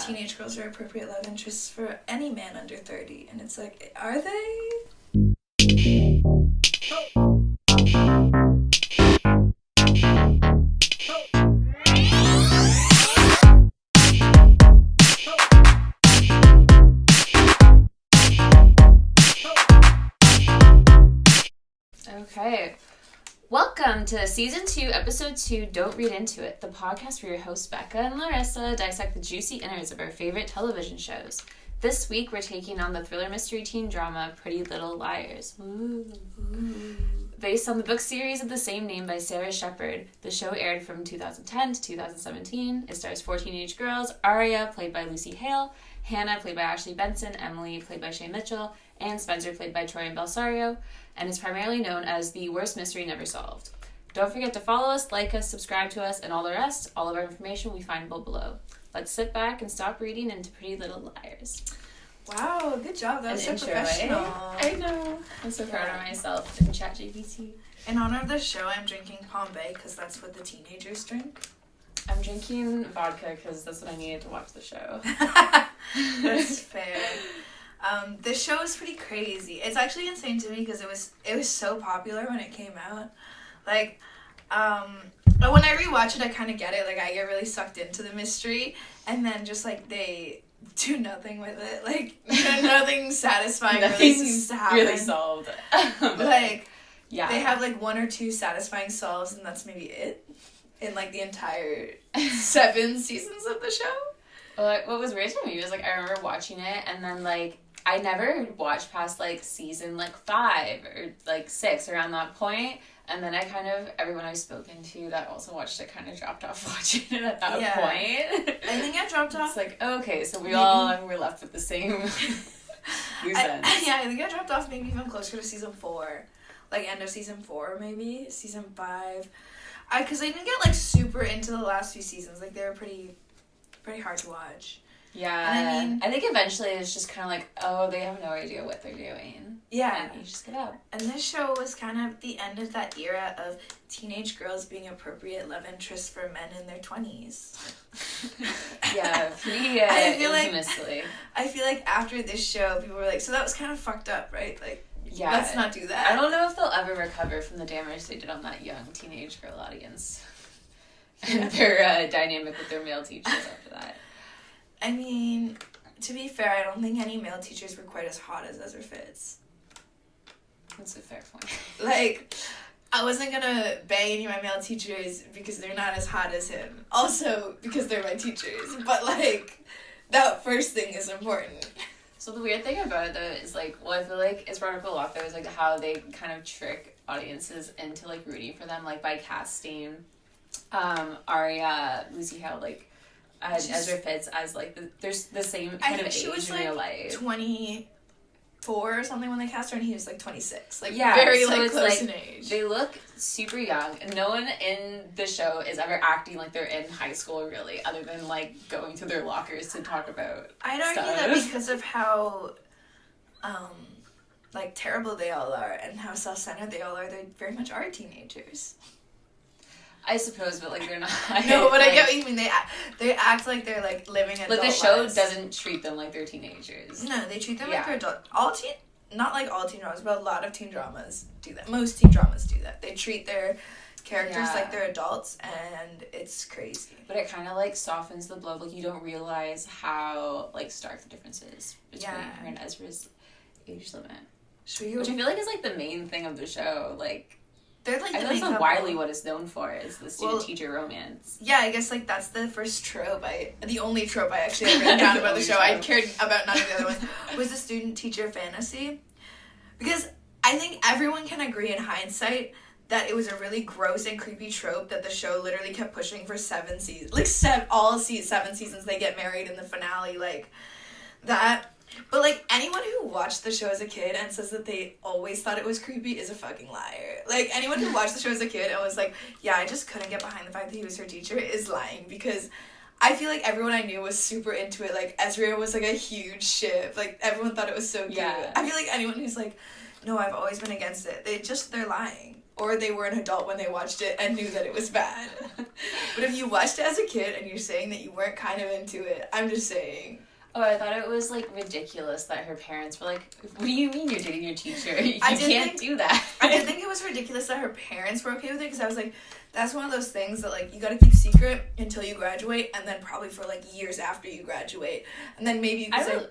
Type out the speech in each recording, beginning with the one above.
Teenage girls are appropriate love interests for any man under 30. And it's like, are they? Okay. Welcome to Season 2, Episode 2, Don't Read Into It, the podcast where your hosts Becca and Larissa dissect the juicy innards of our favorite television shows. This week, we're taking on the thriller mystery teen drama Pretty Little Liars. Ooh. Based on the book series of the same name by Sarah Shepard, the show aired from 2010 to 2017. It stars 4 teenage girls, Aria, played by Lucy Hale, Hannah, played by Ashley Benson, Emily, played by Shay Mitchell, and Spencer, played by Troy Belsario, and is primarily known as the worst mystery never solved. Don't forget to follow us, like us, subscribe to us, and all the rest. All of our information we find below. Let's sit back and stop reading into Pretty Little Liars. Wow, good job. That was so professional. I know. I'm so proud of myself in ChatGPT. In honor of the show, I'm drinking Bombay because that's what the teenagers drink. I'm drinking vodka because that's what I needed to watch the show. That's fair. This show is pretty crazy. It's actually insane to me because it was so popular when it came out. Like, when I rewatch it, I kind of get it. Like, I get really sucked into the mystery, and then just, like, they do nothing with it. Like, nothing satisfying really seems to happen. Really solved. Like, yeah. They have, like, 1 or 2 satisfying solves, and that's maybe it in, like, the entire 7 seasons of the show. Well, what was weird to me was, like, I remember watching it, and then, like, I never watched past, like, season, like, 5 or, like, 6 around that point. And then I kind of, everyone I've spoken to that also watched it kind of dropped off watching it at that point. I think I dropped off. It's like, okay, so we're left with the same loose ends. I think I dropped off maybe even closer to season 4. Like, end of season 4, maybe. Season 5. Because I didn't get, like, super into the last few seasons. Like, they were pretty hard to watch. Yeah, and I mean, I think eventually it's just kind of like, oh, they have no idea what they're doing. Yeah. And you just get up. And this show was kind of the end of that era of teenage girls being appropriate love interests for men in their 20s. Yeah, pretty infamously. I feel like after this show, people were like, so that was kind of fucked up, right? Like, yeah, let's not do that. I don't know if they'll ever recover from the damage they did on that young teenage girl audience. And their dynamic with their male teachers after that. I mean, to be fair, I don't think any male teachers were quite as hot as Ezra Fitz. That's a fair point. Like, I wasn't gonna bang any of my male teachers because they're not as hot as him. Also, because they're my teachers. But, like, that first thing is important. So the weird thing about it, though, is, like, well, I feel like it's brought up a lot, though, is, like, how they kind of trick audiences into, like, rooting for them, like, by casting Aria, Lucy Hale, like, Ezra Fitz as, like, there's the same kind of age in real life. 24 or something when they cast her, and he was, like, 26. Like, yeah, very, so like, close like, in age. They look super young, and no one in the show is ever acting like they're in high school, really, other than, like, going to their lockers to talk about I'd argue that because of how, like, terrible they all are, and how self-centered they all are, they very much are teenagers. I suppose, but, like, they're not. No, but I get what you mean. They act like they're, like, living adult lives. Like, the show lives. doesn't treat them like they're teenagers. No, they treat them like they're adult. Not like all teen dramas, but a lot of teen dramas do that. Most teen dramas do that. They treat their characters like they're adults, and it's crazy. But it kind of, like, softens the blow. Like, you don't realize how, like, stark the difference is between her and Ezra's age limit. Which I feel like is, like, the main thing of the show. Like, they're, like, I think that's widely what it's known for, is the student-teacher romance. Yeah, I guess, like, that's the first trope the only trope I actually ever written down about the show. I cared about none of the other ones. Was the student-teacher fantasy. Because I think everyone can agree in hindsight that it was a really gross and creepy trope that the show literally kept pushing for 7 seasons. Like, 7 seasons, they get married in the finale, like, that. But, like, anyone who watched the show as a kid and says that they always thought it was creepy is a fucking liar. Like, anyone who watched the show as a kid and was like, yeah, I just couldn't get behind the fact that he was her teacher is lying. Because I feel like everyone I knew was super into it. Like, Ezra was, like, a huge ship. Like, everyone thought it was so cute. Yeah. I feel like anyone who's like, no, I've always been against it, they're lying. or they were an adult when they watched it and knew that it was bad. But if you watched it as a kid and you're saying that you weren't kind of into it, I'm just saying. Oh, I thought it was, like, ridiculous that her parents were like, what do you mean you're dating your teacher? You can't do that. I did think it was ridiculous that her parents were okay with it, because I was like, that's one of those things that, like, you gotta keep secret until you graduate, and then probably for, like, years after you graduate. And then maybe you can say,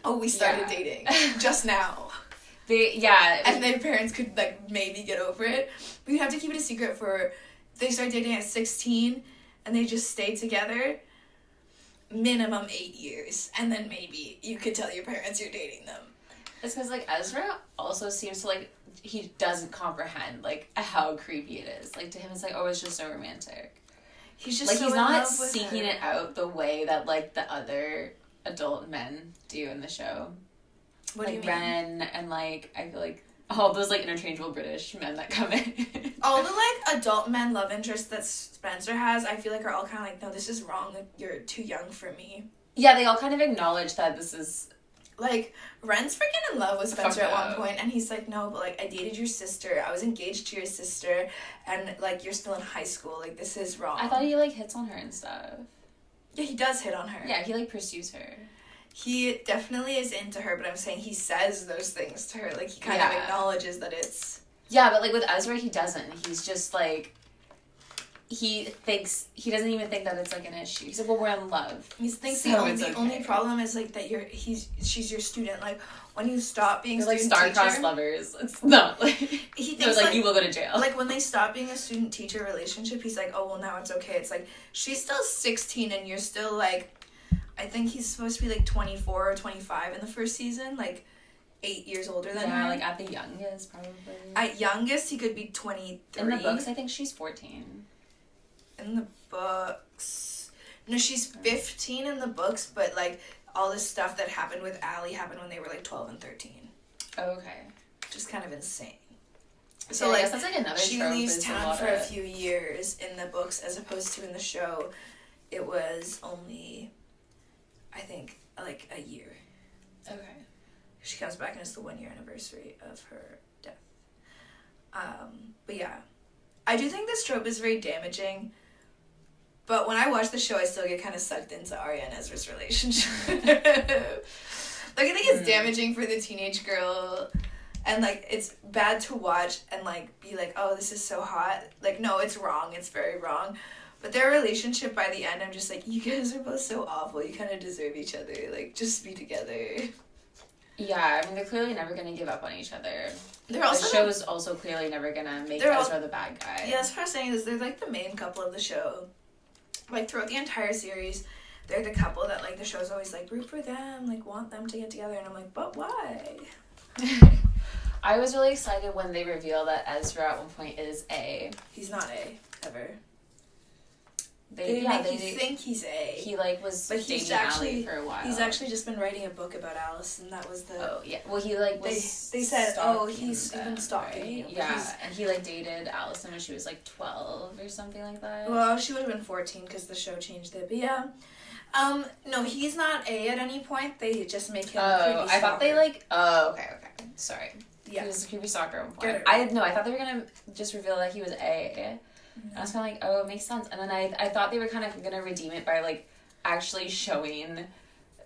oh, we started dating just now. And their parents could, like, maybe get over it. But you have to keep it a secret for, they start dating at 16, and they just stay together minimum 8 years, and then maybe you could tell your parents you're dating them. It's because, like, Ezra also seems to, like, he doesn't comprehend, like, how creepy it is. Like, to him, it's like, oh, it's just so romantic. He's just like, so he's in not love with seeking her. it out the way that, like, the other adult men do in the show. What do you mean? Ren and, like, I feel like all those, like, interchangeable British men that come in. All the, like, adult men love interests that Spencer has, I feel like are all kind of like, no, this is wrong. Like, you're too young for me. Yeah, they all kind of acknowledge that this is... Like, Ren's freaking in love with Spencer at one point, and he's like, no, but, like, I dated your sister. I was engaged to your sister, and, like, you're still in high school. Like, this is wrong. I thought he, like, hits on her and stuff. Yeah, he does hit on her. Yeah, he, like, pursues her. He definitely is into her, but I'm saying he says those things to her. Like, he kind of acknowledges that it's... Yeah, but, like, with Ezra, he doesn't. He's just, like... He doesn't even think that it's, like, an issue. He's like, well, we're in love. He thinks the only problem is, like, that she's your student. Like, when you stop being a student teacher... like, star-crossed lovers. It's not, like... He thinks, like, you will go to jail. Like, when they stop being a student-teacher relationship, he's like, oh, well, now it's okay. It's like, she's still 16 and you're still, like... I think he's supposed to be, like, 24 or 25 in the first season. Like, 8 years older than her. Yeah, like, at the youngest, probably. At youngest, he could be 23. In the books, I think she's 14. In the books... No, she's 15 in the books, but, like, all this stuff that happened with Allie happened when they were, like, 12 and 13. Okay. Just kind of insane. So, like, I guess that's, like, another she trope leaves town for a few years in the books, as opposed to in the show, it was only, I think, like, a year. Okay. She comes back and it's the 1-year anniversary of her death. But yeah. I do think this trope is very damaging, but when I watch the show, I still get kind of sucked into Arya and Ezra's relationship. Like, I think it's damaging for the teenage girl, and, like, it's bad to watch and, like, be like, oh, this is so hot. Like, no, it's wrong. It's very wrong. But their relationship by the end, I'm just like, you guys are both so awful. You kind of deserve each other. Like, just be together. Yeah, I mean, they're clearly never going to give up on each other. They're also the show is also clearly never going to make Ezra the bad guy. Yeah, that's what I was saying, is they're, like, the main couple of the show. Like, throughout the entire series, they're the couple that, like, the show's always, like, root for them, like, want them to get together. And I'm like, but why? I was really excited when they revealed that Ezra at one point is A. He's not A, ever. They think he's A. He, like, was dating Allie for a while. He's actually just been writing a book about Alice, and that was the... Oh, yeah. Well, he, like, was They said, oh, he's been stalking. Right? Yeah, and he, like, dated Allison when she was, like, 12 or something like that. Well, she would have been 14 because the show changed it, but yeah. No, he's not A at any point. They just make him a creepy I thought they, like... Oh, okay. Sorry. Yeah. He was a creepy stalker at one point. I thought they were going to just reveal that he was A. And I was kind of like, oh, it makes sense. And then I thought they were kind of going to redeem it by, like, actually showing,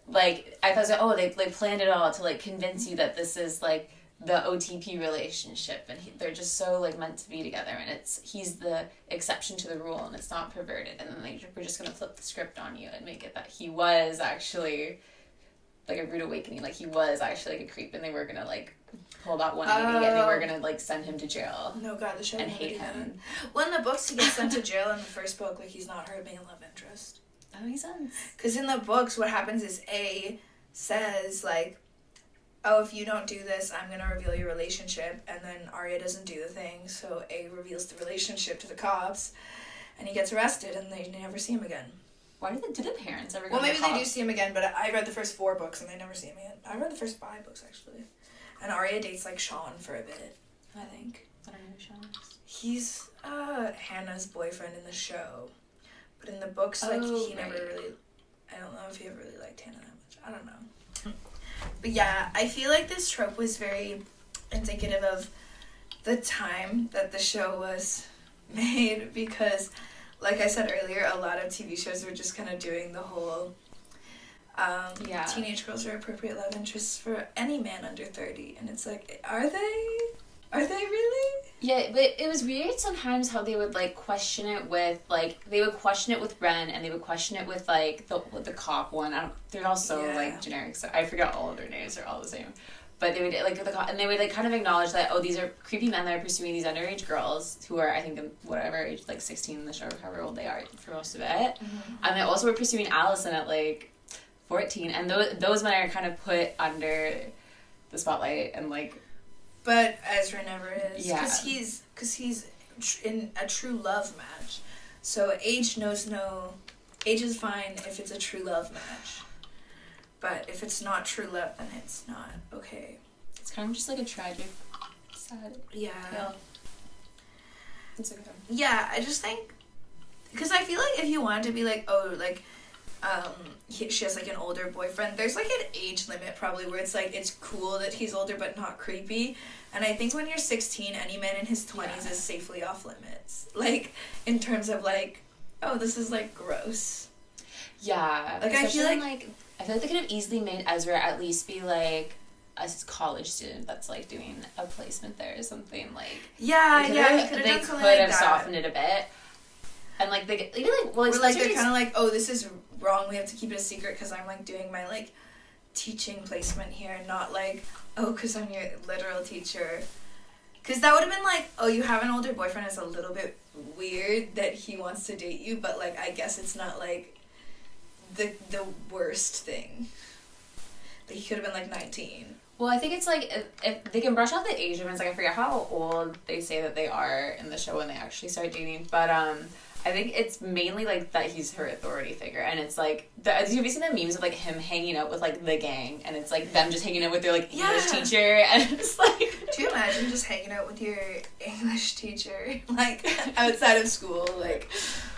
like, I thought, oh, they planned it all to, like, convince you that this is, like, the OTP relationship. And they're just so, like, meant to be together. And he's the exception to the rule, and it's not perverted. And then we're just going to flip the script on you and make it that he was actually, like, a rude awakening. Like, he was actually, like, a creep, and they were going to, like, pull that 180 and they were gonna, like, send him to jail. No, God, the show and hate him. Well, in the books, he gets sent to jail in the first book. Like, he's not her main love interest. That makes sense. Because in the books, what happens is A says, like, oh, if you don't do this, I'm gonna reveal your relationship. And then Arya doesn't do the thing, so A reveals the relationship to the cops, and he gets arrested, and they never see him again. Why did the parents ever go Well, to maybe the cops? they do see him again, but I read the first 4 books, and they never see him again. I read the first 5 books, actually. And Arya dates, like, Sean for a bit, I think. I don't know who Sean is. He's Hannah's boyfriend in the show. But in the books, like, he never really... I don't know if he ever really liked Hannah that much. I don't know. But yeah, I feel like this trope was very indicative of the time that the show was made, because, like I said earlier, a lot of TV shows were just kind of doing the whole teenage girls are appropriate love interests for any man under 30, and it's like, are they? Are they really? Yeah, but it was weird sometimes how they would, like, question it with, like, they would question it with Ren, and they would question it with, like, the cop one. They're all so, like, generic, so I forget all of their names, they're all the same. But they would, like, and they would, like, kind of acknowledge that, oh, these are creepy men that are pursuing these underage girls who are, I think, whatever age, like, 16 in the show, however old they are for most of it. Mm-hmm. And they also were pursuing Allison at, like, 14, and those men are kind of put under the spotlight, and, like... But Ezra never is. Yeah. Because he's in a true love match. So age knows no... Age is fine if it's a true love match. But if it's not true love, then it's not okay. It's kind of just like a tragic, sad... Yeah. It's okay. Yeah, I just think... Because I feel like if you wanted to be like, oh, like... she has like an older boyfriend, there's like an age limit probably where it's like it's cool that he's older but not creepy, and I think when you're 16, any man in his 20s is safely off limits, like in terms of like, oh, this is like gross. Yeah, like I feel like they could have easily made Ezra at least be like a college student that's like doing a placement there or something, like they could have softened it a bit. And, like, they even, like... Well, or, like, they're kind of like, oh, this is wrong, we have to keep it a secret because I'm, like, doing my, like, teaching placement here, not, like, oh, because I'm your literal teacher. Because that would have been, like, oh, you have an older boyfriend, it's a little bit weird that he wants to date you, but, like, I guess it's not, like, the worst thing. Like, he could have been, like, 19. Well, I think it's, like, if they can brush off the age difference, like, I forget how old they say that they are in the show when they actually start dating, but, I think it's mainly, like, that he's her authority figure, and it's, like, have you seen the memes of, like, him hanging out with, like, the gang, and it's, like, them just hanging out with their, like, English teacher, and it's, like... Do you imagine just hanging out with your English teacher, like, outside of school, like,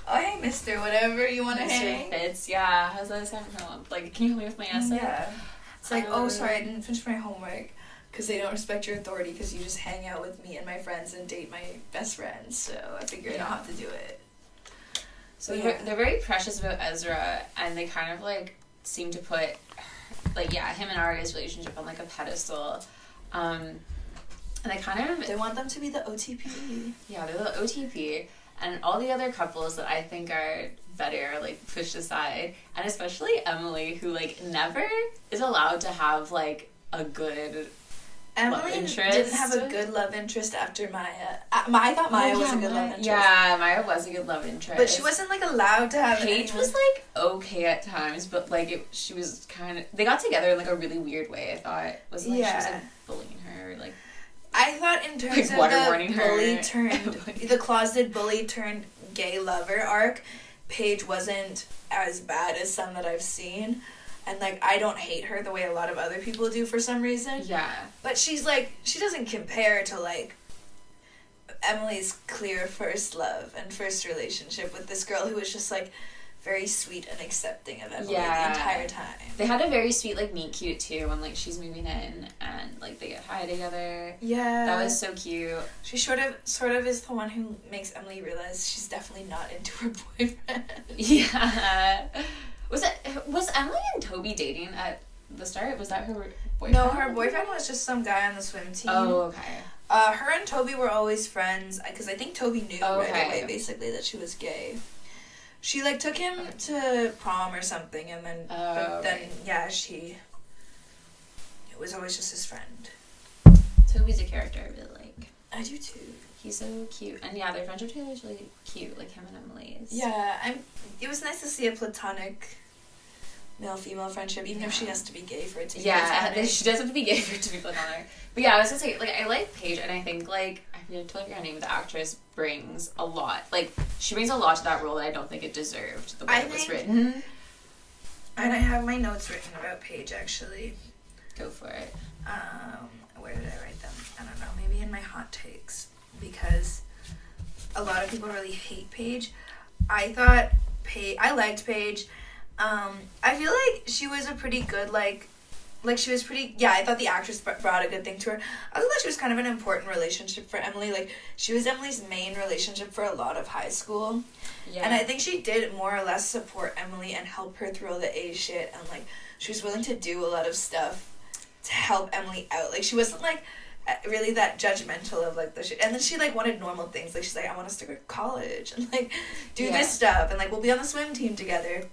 oh, hey, mister, whatever, you want to hang? Mr. Fitz, yeah, how's that sound? Like, can you help me with my essay? Yeah. It's like, oh, sorry, I didn't finish my homework, because they don't respect your authority, because you just hang out with me and my friends and date my best friends, so I figured I don't have to do it. So they're very precious about Ezra, and they kind of, like, seem to put, like, him and Arya's relationship on, like, a pedestal. And they kind of... They want them to be the OTP. Yeah, they're the OTP. And all the other couples that I think are better are, like, pushed aside. And especially Emily, who, like, never is allowed to have, like, a good... Emily didn't have a good love interest after Maya. I thought Maya was a good love interest. Yeah, Maya was a good love interest. But she wasn't, like, allowed to have Paige was, like, okay at times, but, like, she was kind of... They got together in, like, a really weird way, I thought. Wasn't, like, she was, like, bullying her, like... I thought in terms like, of the closeted bully turned gay lover arc, Paige wasn't as bad as some that I've seen. And, like, I don't hate her the way a lot of other people do for some reason. Yeah. But she's, like, she doesn't compare to, like, Emily's clear first love and first relationship with this girl who was just, like, very sweet and accepting of Emily the entire time. They had a very sweet, like, meet cute, too, when, like, she's moving in and, like, they get high together. Yeah. That was so cute. She sort of is the one who makes Emily realize she's definitely not into her boyfriend. Yeah. Was Emily and Toby dating at the start? Was that her boyfriend? No, her boyfriend was just some guy on the swim team. Oh, okay. Her and Toby were always friends, because I think Toby knew right away, basically, that she was gay. She, like, took him to prom or something, and then, it was always just his friend. Toby's a character I really like. I do, too. He's so cute. And, their friendship together is really cute, like him and Emily's. Yeah, it was nice to see a platonic male-female friendship, even if she has to be gay for it to be platonic. She does have to be gay for it to be platonic. But I was gonna say, like, I like Paige, and I think, like, I totally forgot her name, the actress brings a lot. Like, she brings a lot to that role that I don't think it deserved the way it was written. And I have my notes written about Paige, actually. Go for it. Where did I write them? I don't know, maybe in my hot takes. Because a lot of people really hate Paige. I liked Paige. I feel like she was a pretty good, like, like, she was pretty, I thought the actress brought a good thing to her. I also thought she was kind of an important relationship for Emily. Like, she was Emily's main relationship for a lot of high school. Yeah. And I think she did more or less support Emily and help her through all the A shit, and, like, she was willing to do a lot of stuff to help Emily out. Like, she wasn't, like, really that judgmental of, like, the shit. And then she, like, wanted normal things. Like, she's like, I want us to go to college and, like, do this stuff, and, like, we'll be on the swim team together.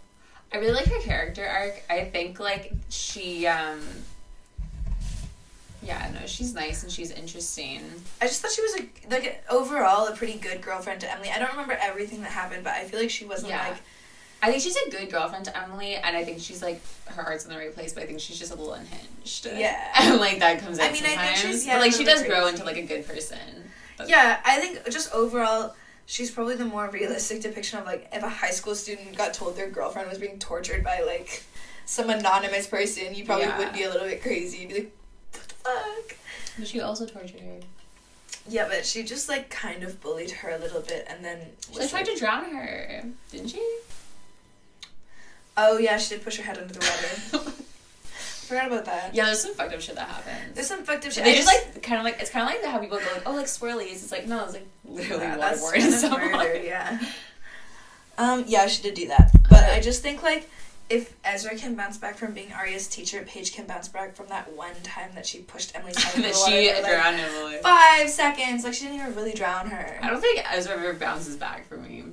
I really like her character arc. I think, like, she, she's nice and she's interesting. I just thought she was, overall a pretty good girlfriend to Emily. I don't remember everything that happened, but I feel like she wasn't, like... I think she's a good girlfriend to Emily, and I think she's, like, her heart's in the right place, but I think she's just a little unhinged. Yeah. And, like, that comes out sometimes. I think she's, but, like, she does grow into, like, a good person. But... Yeah, I think just overall... She's probably the more realistic depiction of, like, if a high school student got told their girlfriend was being tortured by, like, some anonymous person, you probably would be a little bit crazy. You'd be like, what the fuck? But she also tortured her. Yeah, but she just, like, kind of bullied her a little bit, and then... She tried to drown her, didn't she? Oh, yeah, she did push her head under the water. Forgot about that. Yeah, there's some fucked up shit that happens. There's some fucked up shit. They just, like, kind of like, it's kind of like how people go, like, oh, like, swirlies. It's like, no, it's, like, literally waterboard and stuff. Murder, yeah. Yeah, she did do that. But I just think, like, if Ezra can bounce back from being Arya's teacher, Paige can bounce back from that one time that she pushed Emily's head under the water. That she drowned Emily. 5 seconds. Like, she didn't even really drown her. I don't think Ezra ever bounces back from me.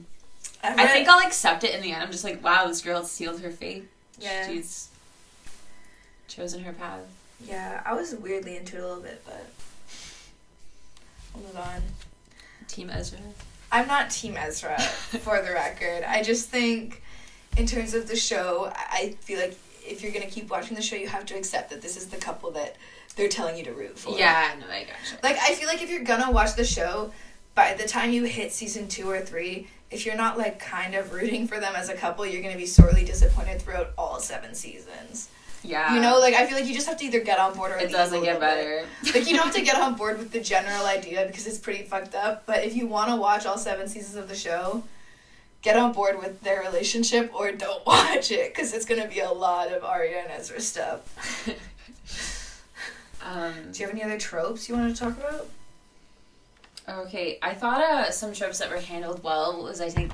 I think I'll accept it in the end. I'm just like, wow, this girl sealed her fate. Yeah. She's chosen her path. Yeah, I was weirdly into it a little bit, but we'll move on. Team Ezra? I'm not Team Ezra, for the record. I just think, in terms of the show, I feel like if you're going to keep watching the show, you have to accept that this is the couple that they're telling you to root for. Yeah, no, I gotcha. Like, I feel like if you're going to watch the show, by the time you hit season 2 or 3, if you're not, like, kind of rooting for them as a couple, you're going to be sorely disappointed throughout all 7 seasons. Yeah. You know, like, I feel like you just have to either get on board or it doesn't get better. Like, you don't have to get on board with the general idea because it's pretty fucked up, but if you want to watch all 7 seasons of the show, get on board with their relationship or don't watch it because it's going to be a lot of Arya and Ezra stuff. Do you have any other tropes you want to talk about? Okay, I thought some tropes that were handled well was, I think,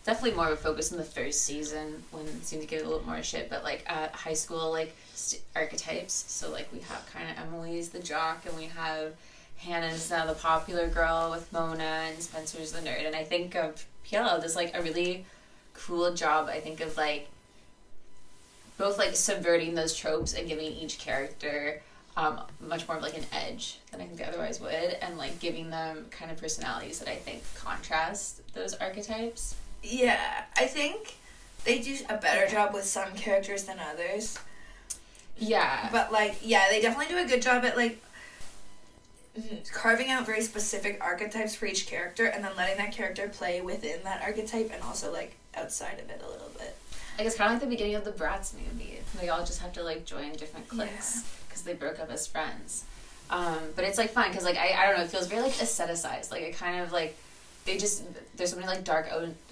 definitely more of a focus in the first season when it seemed to get a little more shit, but, like, high school, like, archetypes. So, like, we have kind of Emily's the jock, and we have Hannah's the popular girl with Mona, and Spencer's the nerd. And I think of PLL does, like, a really cool job, I think, of, like, both, like, subverting those tropes and giving each character much more of, like, an edge than I think they otherwise would, and, like, giving them kind of personalities that I think contrast those archetypes. Yeah, I think they do a better job with some characters than others. Yeah. But, like, yeah, they definitely do a good job at, like, carving out very specific archetypes for each character and then letting that character play within that archetype and also, like, outside of it a little bit. Like, it's kind of like the beginning of the Bratz movie. They all just have to, like, join different cliques because they broke up as friends. But it's, like, fun because, like, I don't know, it feels very, like, aestheticized. Like, it kind of, like, there's so many, like, dark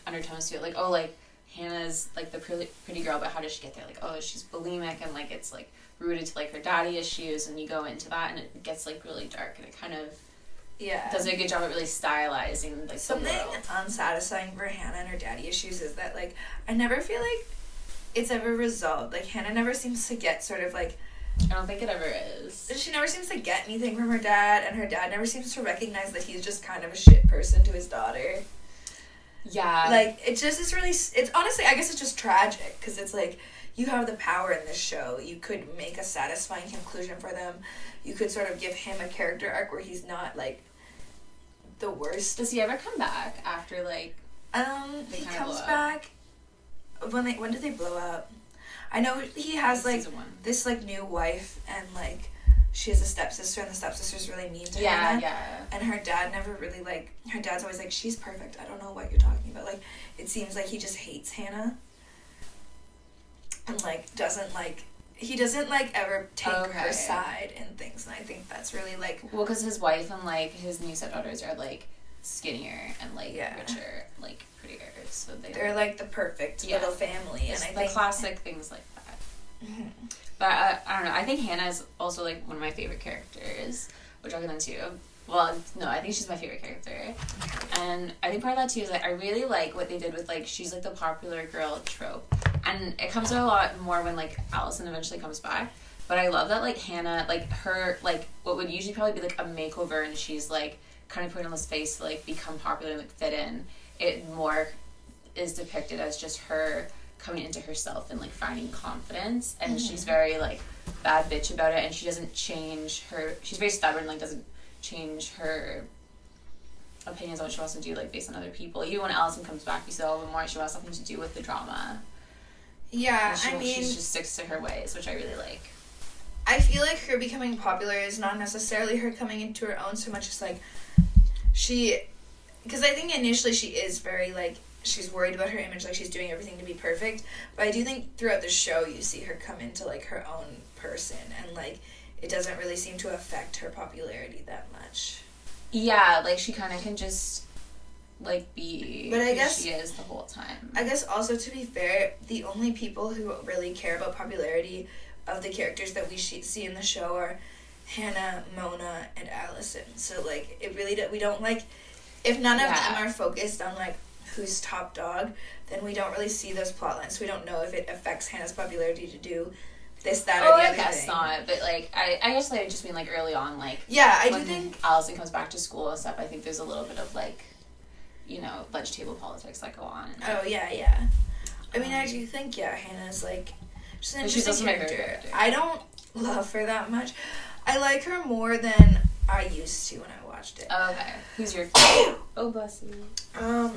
undertones to it. Like, oh, like, Hannah's, like, the pretty girl, but how does she get there? Like, oh, she's bulimic, and, like, it's, like, rooted to, like, her daddy issues, and you go into that, and it gets, like, really dark, and it kind of does a good job at really stylizing, like, something unsatisfying for Hannah and her daddy issues is that, like, I never feel like it's ever resolved. Like, Hannah never seems to get sort of, like, I don't think it ever is. She never seems to get anything from her dad, and her dad never seems to recognize that he's just kind of a shit person to his daughter. Yeah. Like, it just is really... It's honestly, I guess it's just tragic, because it's like, you have the power in this show. You could make a satisfying conclusion for them. You could sort of give him a character arc where he's not, like, the worst. Does he ever come back after, like... He comes back... When did they blow up? I know he has, like, this, like, new wife, and, like, she has a stepsister, and the stepsister's really mean to Hannah. Yeah. And her dad never really, like, her dad's always like, she's perfect, I don't know what you're talking about. Like, it seems like he just hates Hannah. And, like, he doesn't, like, ever take her side in things, and I think that's really, like... Well, because his wife and, like, his new stepdaughters are, like, skinnier and, like, richer, like, prettier, so they're, like, the perfect little family, it's and I think... the classic things like that. Mm-hmm. But I don't know. I think Hannah is also like one of my favorite characters, which I'll get into. Well, no, I think she's my favorite character. And I think part of that too is like I really like what they did with like she's like the popular girl trope. And it comes out a lot more when like Allison eventually comes back. But I love that like Hannah, like her, like what would usually probably be like a makeover and she's like kind of putting on this face to like become popular and like fit in. It more is depicted as just her coming into herself and like finding confidence. And she's very like bad bitch about it, and she doesn't change her, she's very stubborn, like doesn't change her opinions on what she wants to do like based on other people. Even when Allison comes back, you see a little bit more she wants something to do with the drama. Yeah, I mean, she just sticks to her ways, which I really like. I feel like her becoming popular is not necessarily her coming into her own so much as like she, because I think initially she is very like, she's worried about her image, like she's doing everything to be perfect, but I do think throughout the show you see her come into like her own person, and like it doesn't really seem to affect her popularity that much. Yeah, like she kind of can just like be but I guess she is the whole time. I guess also, to be fair, the only people who really care about popularity of the characters that we see in the show are Hannah, Mona, and Allison. So like it really we don't like, if none of them are focused on like who's top dog, then we don't really see those plot lines. So we don't know if it affects Hannah's popularity to do this, that, or the other thing. I guess not. But like I guess like just mean like early on, like I do think Allison comes back to school and stuff. I think there's a little bit of like, you know, lunch table politics that go on. Oh yeah. I mean, I do think Hannah's like she's an interesting character. I don't love her that much. I like her more than I used to when I watched it. Oh, okay. Who's your favorite? Oh, bless you.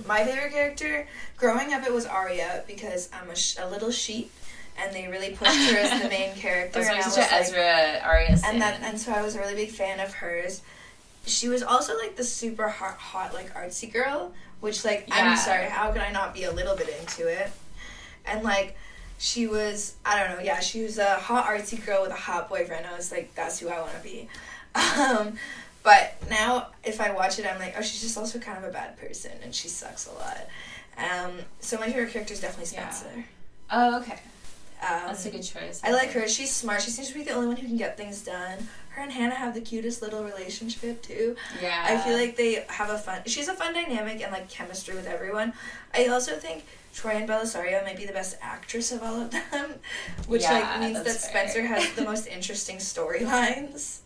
My favorite character growing up, it was Arya, because I'm a little sheep, and they really pushed her as the main character. That's such an Ezra Arya scene. And so I was a really big fan of hers. She was also like the super hot like artsy girl, which like I'm sorry, how could I not be a little bit into it? And like she was, I don't know, she was a hot artsy girl with a hot boyfriend. I was like, that's who I want to be. But now if I watch it, I'm like, oh, she's just also kind of a bad person, and she sucks a lot. So my favorite character is definitely Spencer. Yeah. Oh, okay. That's a good choice. I like her. She's smart. She seems to be the only one who can get things done. Her and Hannah have the cutest little relationship too. Yeah. I feel like they have she's a fun dynamic and like chemistry with everyone. I also think Troian Bellisario might be the best actress of all of them, which like means that Spencer has the most interesting storylines.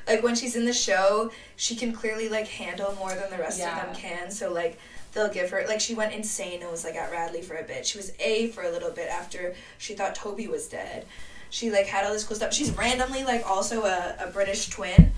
Like when she's in the show, she can clearly like handle more than the rest of them can. So like they'll give her, like she went insane and was like at Radley for a bit. She was A for a little bit after she thought Toby was dead. She like had all this cool stuff. She's randomly like also a British twin.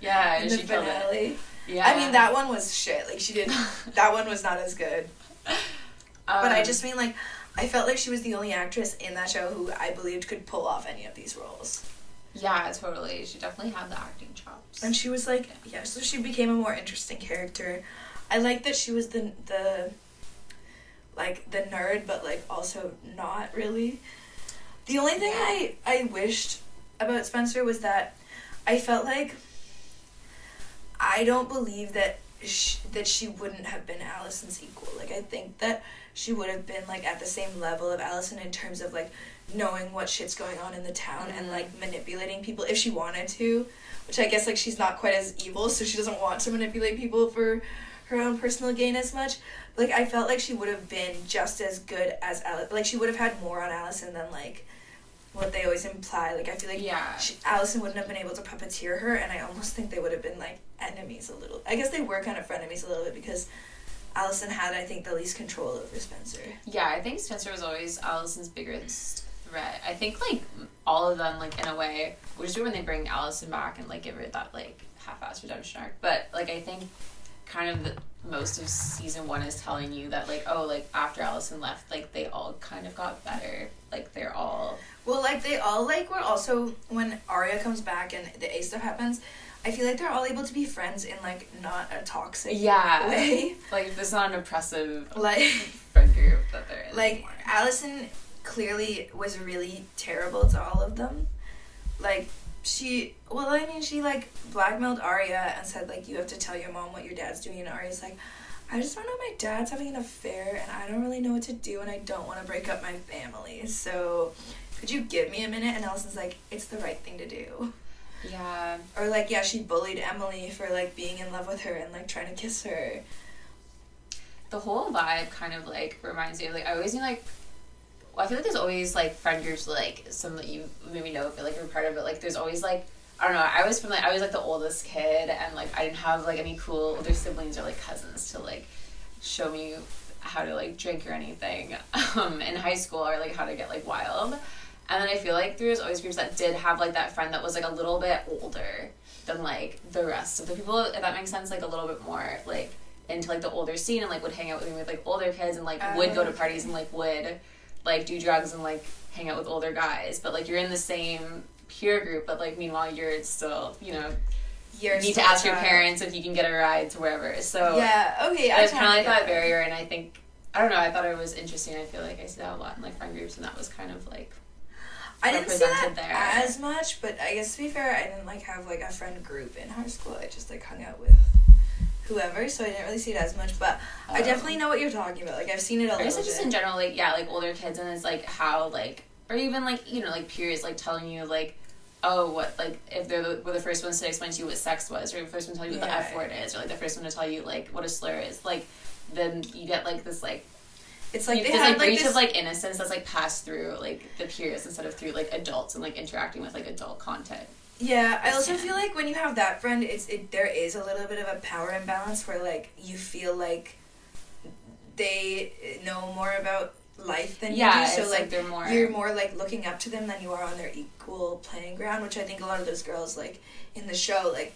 Yeah, in the finale. Yeah. I mean, that one was shit. Like she did, that one was not as good. But I just mean like, I felt like she was the only actress in that show who I believed could pull off any of these roles. Yeah, totally. She definitely had the acting chops. And she was like, so she became a more interesting character. I like that she was the nerd, but like also not really. The only thing I wished about Spencer was that I felt like I don't believe that she wouldn't have been Allison's equal. Like I think that she would have been like at the same level of Allison in terms of like knowing what shit's going on in the town and like manipulating people if she wanted to, which I guess like she's not quite as evil, so she doesn't want to manipulate people for her own personal gain as much. Like I felt like she would have been just as good as like she would have had more on Allison than like what they always imply. Like I feel like Allison wouldn't have been able to puppeteer her, and I almost think they would have been like enemies a little. I guess they were kind of frenemies a little bit because Allison had, I think, the least control over Spencer. Yeah, I think Spencer was always Allison's biggest threat. I think like all of them, like in a way, which is when they bring Allison back and like give her that like half-assed redemption arc. But like I think kind of most of season 1 is telling you that like, oh, like after Allison left, like they all kind of got better. Like they're all like they all like were also, when Arya comes back and the A stuff happens, I feel like they're all able to be friends in like not a toxic way. Like there's not an oppressive like friend group that they're in. Like Allison clearly was really terrible to all of them. Like she like blackmailed Arya and said like, you have to tell your mom what your dad's doing, and Arya's like, I just don't know, my dad's having an affair and I don't really know what to do and I don't want to break up my family, so could you give me a minute? And Allison's like, it's the right thing to do. Yeah. Or, like, yeah, she bullied Emily for, like, being in love with her and, like, trying to kiss her. The whole vibe kind of, like, reminds me of, like, I always knew, like, well, I feel like there's always, like, friend groups, like, some that you maybe know if, like, you're part of it. Like, there's always, like, I don't know, I was, like, the oldest kid, and, like, I didn't have, like, any cool older siblings or, like, cousins to, like, show me how to, like, drink or anything in high school, or, like, how to get, like, wild. And then I feel like there was always groups that did have, like, that friend that was, like, a little bit older than, like, the rest of the people, if that makes sense, like, a little bit more, like, into, like, the older scene, and, like, would hang out with me with, like, older kids, and, like, would go to parties, and, like, would, like, do drugs, and, like, hang out with older guys. But, like, you're in the same peer group, but, like, meanwhile, you're still, you know, you need to ask your parents if you can get a ride to wherever. So, yeah, okay, it's kind of like that barrier, and I think, I don't know, I thought it was interesting. I feel like I see that a lot in, like, friend groups, and that was kind of, like, I didn't see that there. as much, but I guess to be fair, I didn't, like, have, like, a friend group in high school. I just, like, hung out with whoever, so I didn't really see it as much, but I definitely know what you're talking about. Like, I've seen it a little bit. I guess just in general, like, yeah, like, older kids, and it's, like, how, like, or even, like, you know, like, peers, like, telling you, like, oh, what, like, if were the first ones to explain to you what sex was, or the first one to tell you what the F word is, or, like, the first one to tell you, like, what a slur is, like, then you get, like, this, like, it's like they had, like, breach of, like, innocence that's, like, passed through, like, the peers instead of through, like, adults and, like, interacting with, like, adult content. Yeah, I also feel like when you have that friend, there is a little bit of a power imbalance where, like, you feel like they know more about life than you do, so, like, you're more, like, looking up to them than you are on their equal playing ground, which I think a lot of those girls, like, in the show, like,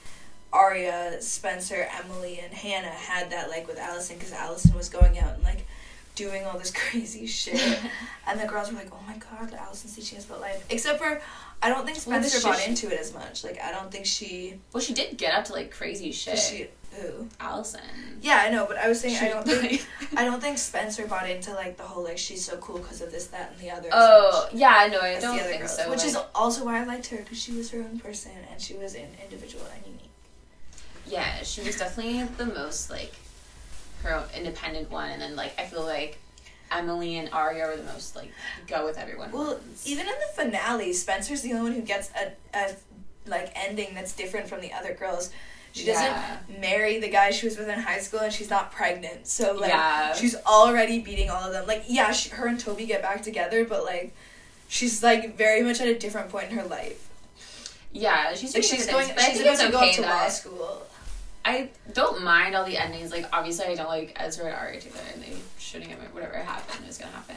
Aria, Spencer, Emily, and Hannah had that, like, with Allison, because Allison was going out and, like, doing all this crazy shit, and the girls were like, oh my god, Allison's teaching us about life. Except for, I don't think Spencer bought into it as much. Like, I don't think she... Well, she did get up to, like, crazy shit. Who? Allison. Yeah, I know, but I was saying, I don't think Spencer bought into, like, the whole, like, she's so cool because of this, that, and the other. Oh, yeah, no, I don't think so. Which is also why I liked her, because she was her own person, and she was individual and unique. Yeah, she was definitely the most, like, her own independent one, and then, like, I feel like Emily and Aria were the most, like, go with everyone. Well, even in the finale, Spencer's the only one who gets a like, ending that's different from the other girls. She doesn't marry the guy she was with in high school, and she's not pregnant. So, like, she's already beating all of them. Like, yeah, her and Toby get back together, but, like, she's, like, very much at a different point in her life. Yeah, she's about to go to law school. I don't mind all the endings. Like, obviously, I don't like Ezra and Aria together, and they shouldn't have whatever happened is gonna happen.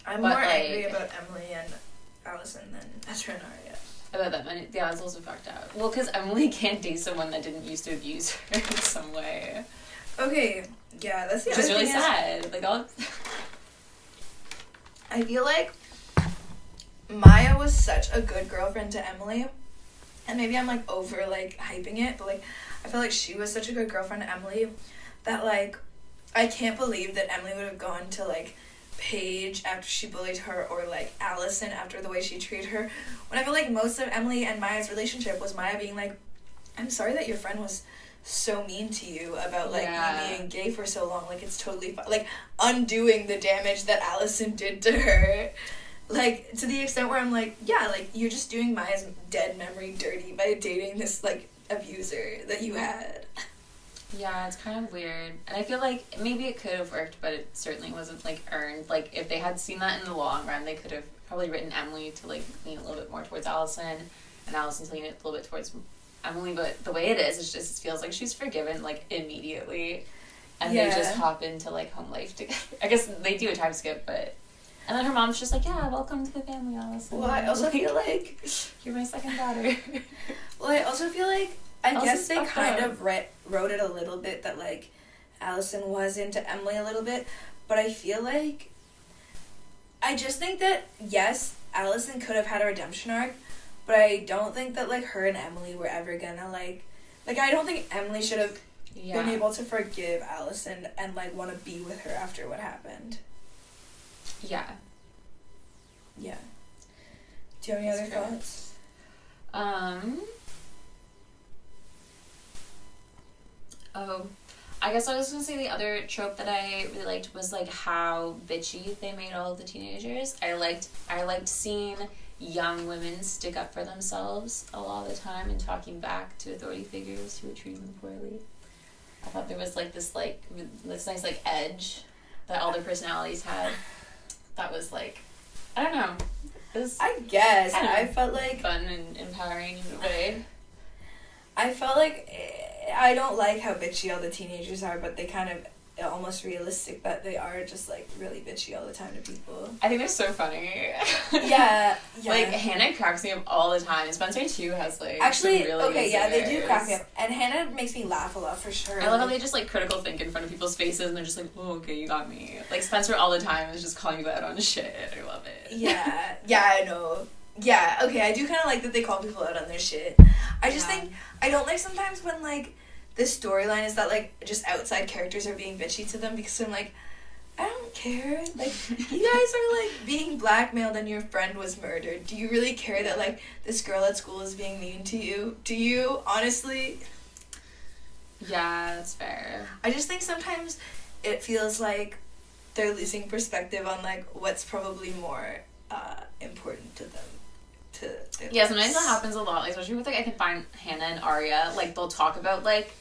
I'm more angry about Emily and Allison than Ezra and Aria. About them, and yeah, it's also fucked up. Well, because Emily can't date someone that didn't used to abuse her in some way. Okay, yeah, that's the other thing. Which is really sad. Like, I feel like Maya was such a good girlfriend to Emily, and maybe I'm, like, over, like, hyping it, but, like, I feel like she was such a good girlfriend to Emily that, like, I can't believe that Emily would have gone to, like, Paige after she bullied her, or, like, Allison after the way she treated her, when I feel like most of Emily and Maya's relationship was Maya being like, I'm sorry that your friend was so mean to you about, like, you being gay for so long. Like, it's totally fine. Like, undoing the damage that Allison did to her. Like, to the extent where I'm like, yeah, like, you're just doing Maya's dead memory dirty by dating this, like, abuser that you had. Yeah, it's kind of weird. And I feel like maybe it could have worked, but it certainly wasn't, like, earned. Like, if they had seen that in the long run, they could have probably written Emily to, like, lean a little bit more towards Allison, and Allison to lean it a little bit towards Emily. But the way it is, it feels like she's forgiven, like, immediately. And they just hop into, like, home life together. I guess they do a time skip, but... And then her mom's just like, yeah, welcome to the family, Allison. Well, I also feel like... You're my second daughter. Well, I also feel like... I guess they kind of wrote it a little bit that, like, Allison was into Emily a little bit. But I feel like... I just think that, yes, Allison could have had a redemption arc. But I don't think that, like, her and Emily were ever gonna, like... Like, I don't think Emily should have been able to forgive Allison and, like, want to be with her after what happened. Yeah. Yeah. Do you have any other thoughts? I guess I was gonna say the other trope that I really liked was like how bitchy they made all of the teenagers. I liked seeing young women stick up for themselves a lot of the time and talking back to authority figures who were treating them poorly. I thought there was this nice like edge that all their personalities had. That was like, I don't know. It was, I guess I felt like fun and empowering in a way. I felt like I don't like how bitchy all the teenagers are, but they kind of almost realistic that they are just like really bitchy all the time to people. I think they're so funny. Yeah. Like Hannah cracks me up all the time. Spencer too has like actually some really okay, good yeah, they do singers. crack me up, and Hannah makes me laugh a lot for sure. I love how they just like critical think in front of people's faces, and they're just like, "Oh, okay, you got me." Like Spencer all the time is just calling you out on shit. I love it. Yeah, I know. Yeah, okay, I do kind of like that they call people out on their shit. I just think I don't like sometimes when like the storyline is that like just outside characters are being bitchy to them, because I'm like, I don't care. Like, you guys are like being blackmailed and your friend was murdered. Do you really care that like this girl at school is being mean to you? Do you honestly? Yeah, that's fair. I just think sometimes it feels like they're losing perspective on like what's probably more important to them. Yeah, sometimes that happens a lot, like, especially with like I can find Hannah and Arya, like they'll talk about like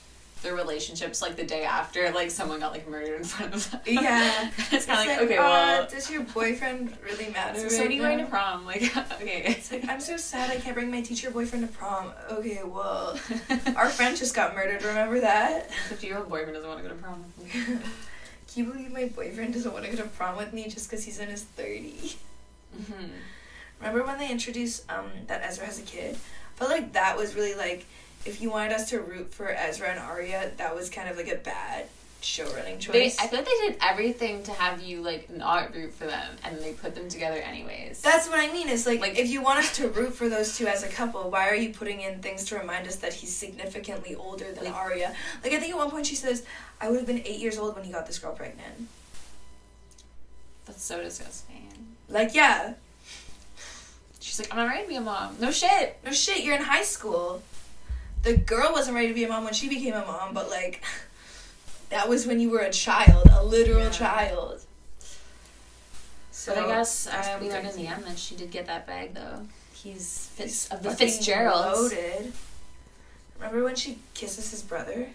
their relationships like the day after like someone got like murdered in front of them. Yeah. It's kind of like, okay, well, does your boyfriend really matter? so when are you going to prom? Like, okay. It's like, I'm so sad I can't bring my teacher boyfriend to prom. Okay, well, our friend just got murdered, remember that? 50-year-old boyfriend doesn't want to go to prom with me. Can you believe my boyfriend doesn't want to go to prom with me just because he's in his 30s? Mm-hmm. Remember when they introduced that Ezra has a kid? I felt like that was really like, if you wanted us to root for Ezra and Arya, that was kind of like a bad show running choice. I feel like they did everything to have you like not root for them, and they put them together anyways. That's what I mean. Is like if you want us to root for those two as a couple, why are you putting in things to remind us that he's significantly older than Arya? Like I think at one point she says, "I would have been 8 years old when he got this girl pregnant." That's so disgusting. Like yeah. She's like, I'm not ready to be a mom. No shit. No shit. You're in high school. The girl wasn't ready to be a mom when she became a mom, but like, that was when you were a child, a literal child. So but I guess we learned in the end that she did get that bag though. He's of the Fitzgeralds. Loaded. Remember when she kisses his brother?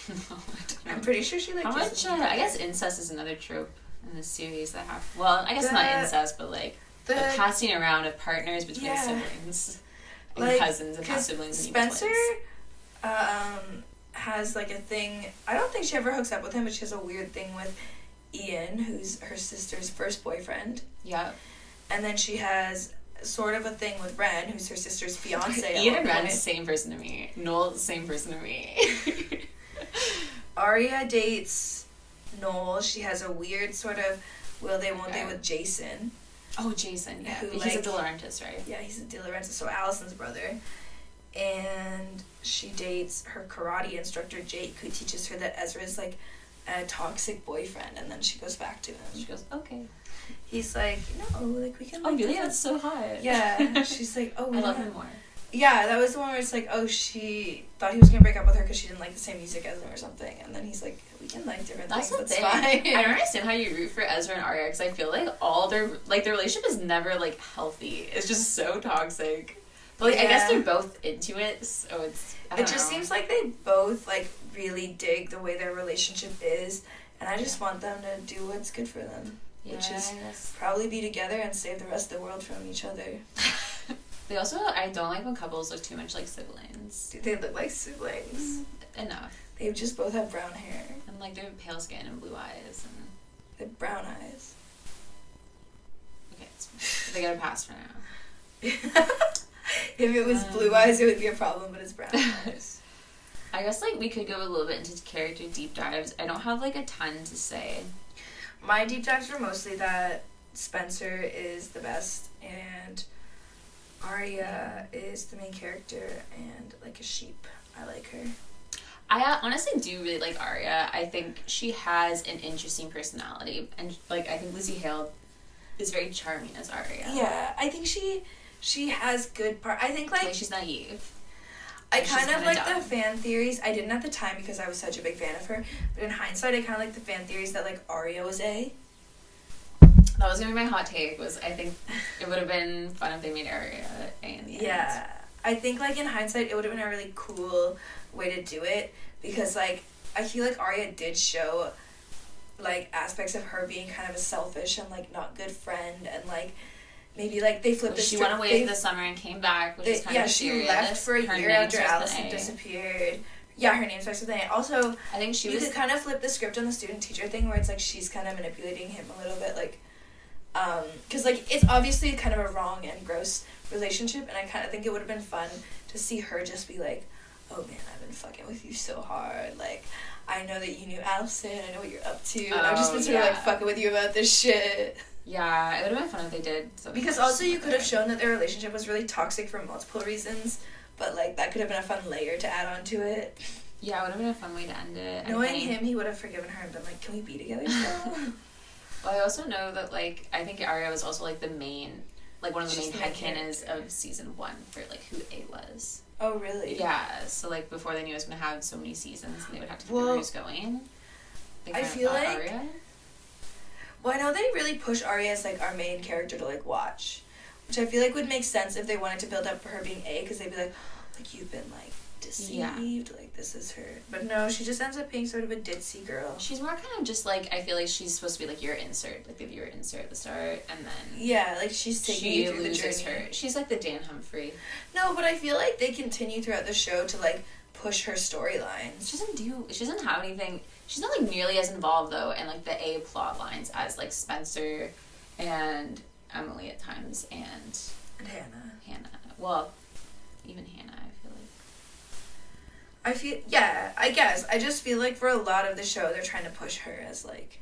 No, I don't know. I'm pretty sure she like. How much? I guess incest is another trope in this series that have. Well, I guess not incest, but like. The passing around of partners between siblings and like, cousins and half siblings and Spencer has like a thing. I don't think she ever hooks up with him, but she has a weird thing with Ian, who's her sister's first boyfriend. Yeah. And then she has sort of a thing with Ren, who's her sister's fiance. Ian and Ren, same person to me. Noel, same person to me. Arya dates Noel. She has a weird sort of will they won't they with Jason. Oh, Jason, yeah. He's like, a De Laurentiis, right? Yeah, he's a De Laurentiis, so Allison's brother. And she dates her karate instructor, Jake, who teaches her that Ezra's, like, a toxic boyfriend, and then she goes back to him. She goes, okay. He's like, no, like, we can... Oh, really? That's so hot. Yeah. She's like, oh, I love him more. Yeah, that was the one where it's like, oh, she thought he was going to break up with her because she didn't like the same music as him or something. And then he's like, we can like different things, that's fine. I don't understand how you root for Ezra and Arya, because I feel like their relationship is never, like, healthy. It's just so toxic. But, like, I guess they're both into it, so it's, I don't know. Seems like they both, like, really dig the way their relationship is. And I just want them to do what's good for them. Yeah, which is probably be together and save the rest of the world from each other. They also, I don't like when couples look too much like siblings. They look like siblings. Enough. They just both have brown hair. And like they have pale skin and blue eyes. And they have brown eyes. Okay, they get a pass for now. If it was blue eyes, it would be a problem, but it's brown eyes. I guess like we could go a little bit into character deep dives. I don't have like a ton to say. My deep dives were mostly that Spencer is the best and Arya is the main character and like a sheep. I like her. I honestly do really like Arya. I think she has an interesting personality, and like I think Lizzie Hale is very charming as Arya. Yeah, I think she has good part. I think like she's naive. I And she's kind of kinda like dumb. the fan theories. I didn't at the time because I was such a big fan of her. But in hindsight, I kind of like the fan theories that, like, Arya was A. That was gonna be my hot take. Was I think it would have been fun if they made Arya A in the end. Yeah. I think, like, in hindsight, it would have been a really cool way to do it. Because, like, I feel like Arya did show, like, aspects of her being kind of a selfish and, like, not good friend. And, like, maybe, like, they flipped She went away for the summer and came back, which is kind of mysterious. Yeah, she left for a Her year name after starts with Allison an A. disappeared. Yeah, her name starts with an A. Also, I think you could kind of flip the script on the student-teacher thing where it's, like, she's kind of manipulating him a little bit, like, because, like, it's obviously kind of a wrong and gross relationship, and I kind of think it would have been fun to see her just be like, oh, man, I've been fucking with you so hard, like, I know that you knew Allison, I know what you're up to, and I've just been sort of, like, fucking with you about this shit. Yeah, it would have been fun if they did. Because also you could have shown that their relationship was really toxic for multiple reasons, but, like, that could have been a fun layer to add on to it. Yeah, it would have been a fun way to end it. Knowing him, he would have forgiven her and been like, can we be together still? Well, I also know that, like, I think Arya was also, like, the main, like, one of the main headcanons of season 1 for, like, who A was. Oh, really? Yeah, so, like, before they knew it was going to have so many seasons and they would have to figure out who's going. I feel like... Arya. Well, I know they really push Arya as, like, our main character to, like, watch. Which I feel like would make sense if they wanted to build up for her being A, because they'd be like, you've been, like, deceived, like, this is her. But no, she just ends up being sort of a ditzy girl. She's more kind of just, like, I feel like she's supposed to be, like, your insert, like, the viewer insert at the start, and then... Yeah, like, she's taking you through the journey. Her. She's, like, the Dan Humphrey. No, but I feel like they continue throughout the show to, like, push her storylines. She doesn't have anything... She's not, like, nearly as involved, though, in, like, the A plot lines as, like, Spencer and Emily at times, and Hannah. Well, even Hannah, I guess. I just feel like for a lot of the show, they're trying to push her as, like,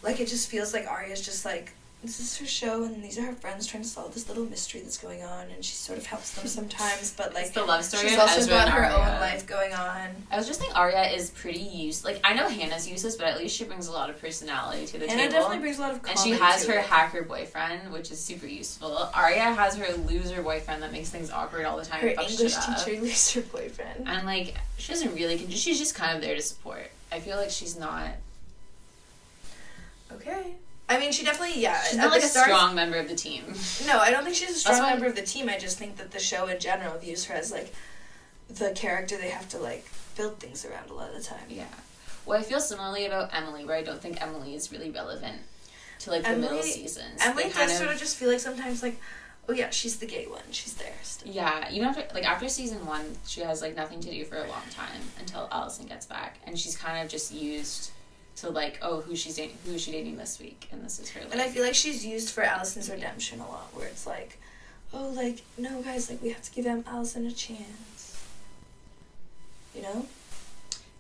it just feels like Arya's just, like, this is her show, and these are her friends trying to solve this little mystery that's going on, and she sort of helps them sometimes, but, like, it's the love story she's of also Ezra got and her Arya. own life going on. I was just thinking Arya is pretty used. Like, I know Hannah's useless, but at least she brings a lot of personality to the table. Hannah definitely brings a lot of comedy. And she has to her it. hacker boyfriend, which is super useful. Arya has her loser boyfriend that makes things awkward all the time. Her and fucks English shit up. teacher loser boyfriend. And, like, she doesn't really... She's just kind of there to support. I feel like she's not... Okay. I mean, she definitely, yeah. She's not, like, a strong member of the team. No, I don't think she's a strong member of the team. I just think that the show in general views her as, like, the character they have to, like, build things around a lot of the time. Yeah. Well, I feel similarly about Emily, where I don't think Emily is really relevant to, like, the middle seasons. Emily does sort of just feel like sometimes, like, oh, yeah, she's the gay one. She's there still. Yeah, even after season 1, she has, like, nothing to do for a long time until Allison gets back. And she's kind of just used... to, like, oh, who is she dating this week, and this is her, like... And I feel like she's used for Allison's redemption a lot, where it's like, oh, like, no, guys, like, we have to give Allison a chance. You know?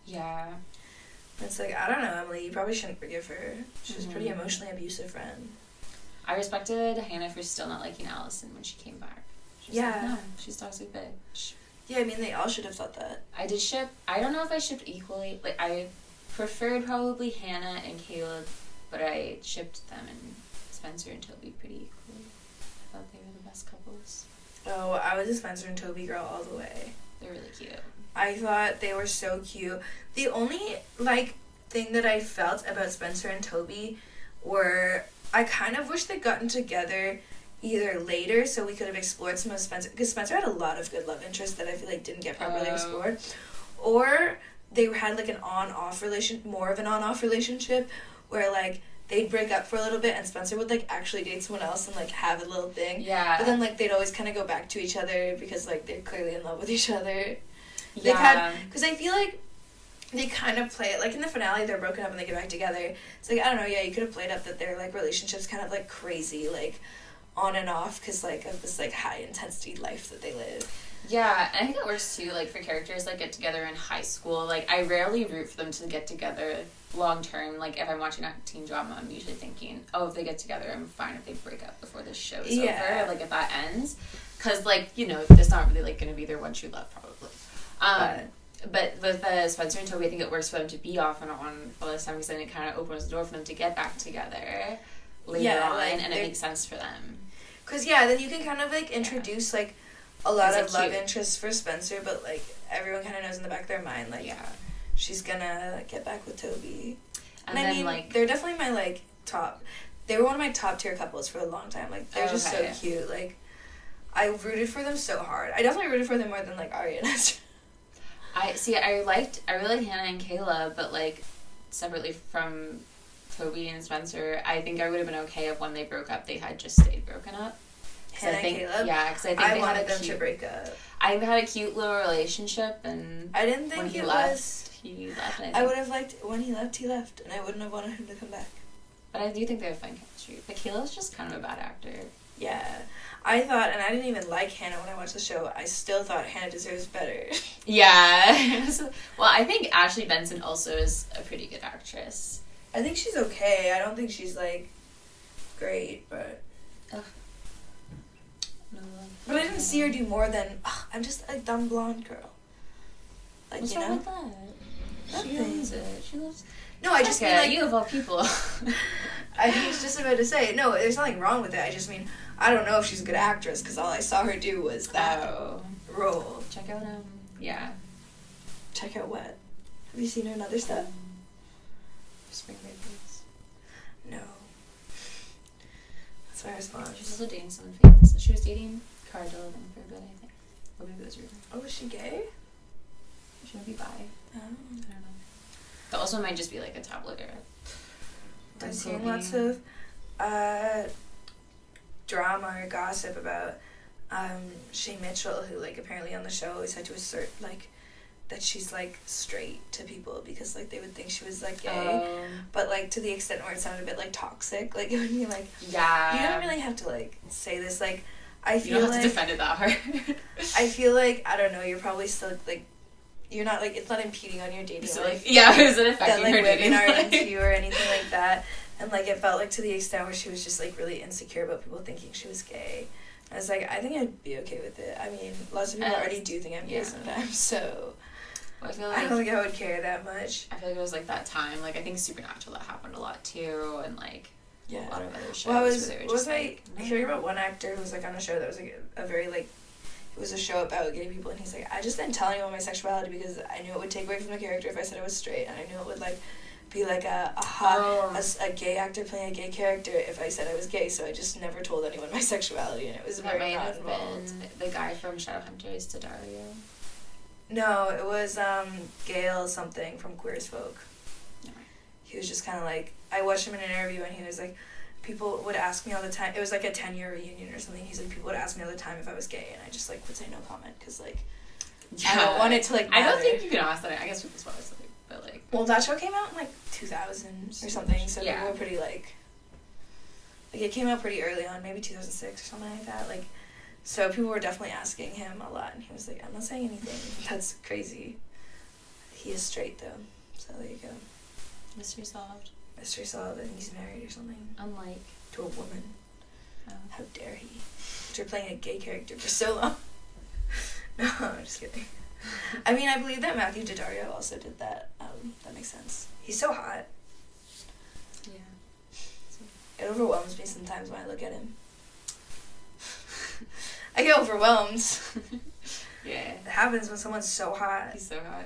Yeah. And it's like, I don't know, Emily, you probably shouldn't forgive her. She's a pretty emotionally abusive friend. I respected Hannah for still not liking Allison when she came back. She's like, no, she's toxic bitch. Yeah, I mean, they all should have thought that. I don't know if I shipped equally, like, I... preferred probably Hannah and Caleb, but I shipped them and Spencer and Toby pretty equally. I thought they were the best couples. Oh, I was a Spencer and Toby girl all the way. They're really cute. I thought they were so cute. The only, like, thing that I felt about Spencer and Toby were I kind of wish they'd gotten together either later so we could have explored some of Spencer, because Spencer had a lot of good love interests that I feel like didn't get properly explored, or they had, like, more of an on-off relationship where, like, they'd break up for a little bit and Spencer would, like, actually date someone else and, like, have a little thing. Yeah. But then, like, they'd always kind of go back to each other because, like, they're clearly in love with each other. Yeah. Because I feel like they kind of play it, like, in the finale, they're broken up and they get back together. It's like, I don't know, yeah, you could have played up that their, like, relationship's kind of, like, crazy, like, on and off because, like, of this, like, high-intensity life that they live. Yeah, and I think it works too, like, for characters that get together in high school. Like, I rarely root for them to get together long term. Like, if I'm watching a teen drama, I'm usually thinking, oh, if they get together, I'm fine if they break up before this show is over. Like, if that ends. Because, like, you know, it's not really, like, going to be their one true love, probably. But with Spencer and Toby, I think it works for them to be off and on all this time because then it kind of opens the door for them to get back together later on, like, and it makes sense for them. Because, yeah, then you can kind of, like, introduce, like, a lot Is it of love cute? interest for Spencer, but, like, everyone kind of knows in the back of their mind, like, Yeah. she's gonna get back with Toby. And I then, mean, like... they're definitely my, like, top... They were one of my top tier couples for a long time. Like, they're just so cute. Like, I rooted for them so hard. I definitely rooted for them more than, like, Arya and Esther. I really liked Hannah and Kayla, but, like, separately from Toby and Spencer, I think I would have been okay if when they broke up, they had just stayed broken up. Hannah and Caleb? Yeah, because I think I they wanted had them to break up. I think they had a cute little relationship, and I didn't think when he left. He left. I would have liked when he left, and I wouldn't have wanted him to come back. But I do think they have fun chemistry. But Kayla's just kind of a bad actor. Yeah. I thought, and I didn't even like Hannah when I watched the show, I still thought Hannah deserves better. Yeah. Well, I think Ashley Benson also is a pretty good actress. I think she's okay. I don't think she's, like, great, but... Ugh. No, but I didn't see her do more than, I'm just a dumb blonde girl. Like, what's you wrong know? with that? Nothing. She owns it. She loves... No, I just mean, like... you of all people. I was just about to say, no, there's nothing wrong with it. I just mean, I don't know if she's a good actress, because all I saw her do was that role. Check out, yeah. Check out what? Have you seen her in other stuff? Spring Break Boys. No. That's my response. She's also dating someone famous. She was dating Cara Delevingne for a bit, I think. Or maybe it was Ruben. Oh, is she gay? She might be bi. Oh. I don't know. But also might just be like a tabloid era. I've seen lots of drama or gossip about Shay Mitchell, who, like, apparently on the show always had to assert, like, that she's, like, straight to people because, like, they would think she was, like, gay. But, like, to the extent where it sounded a bit, like, toxic. Like, it would be like, yeah, you don't really have to, like, say this. Like, I feel you don't have like... to defend it that hard. I feel like, I don't know, you're probably still, like... You're not, like, it's not impeding on your dating So, life. like, yeah, is it affecting that, like, her dating women are life? into you or anything like that. And, like, it felt like to the extent where she was just, like, really insecure about people thinking she was gay. I was like, I think I'd be okay with it. I mean, lots of people already do think I'm gay sometimes, so... Well, I feel like... I don't think I would care that much. I feel like it was, like, that time. Like, I think Supernatural, that happened a lot, too. And, like, yeah. a lot of other shows well, like... hearing about one actor who was, like, on a show that was, like, a very, like... It was a show about gay people, and he's like, I just didn't tell anyone my sexuality because I knew it would take away from the character if I said I was straight, and I knew it would, like, be like a gay actor playing a gay character if I said I was gay, so I just never told anyone my sexuality, and it was very not involved. The guy from Shadowhunters to Dario. No, it was Gail something from Queer as Folk. No. He was just kind of like, I watched him in an interview, and he was like, people would ask me all the time, it was like a 10-year reunion or something, he's like, people would ask me all the time if I was gay, and I just, like, would say no comment, because, like, I don't want it to, like, matter. I don't think you can ask that. I guess people spoil something, but, like... Well, that show came out in, like, 2000 or something, so people were pretty, like, it came out pretty early on, maybe 2006 or something like that, like, so people were definitely asking him a lot, and he was like, I'm not saying anything, that's crazy. He is straight, though, so there you go. Mystery solved. Mystery solved, I think he's married or something. Unlike... To a woman. Oh. How dare he? After playing a gay character for so long. No, I'm just kidding. I mean, I believe that Matthew Daddario also did that. That makes sense. He's so hot. Yeah. It overwhelms me sometimes when I look at him. I get overwhelmed. Yeah. It happens when someone's so hot. He's so hot.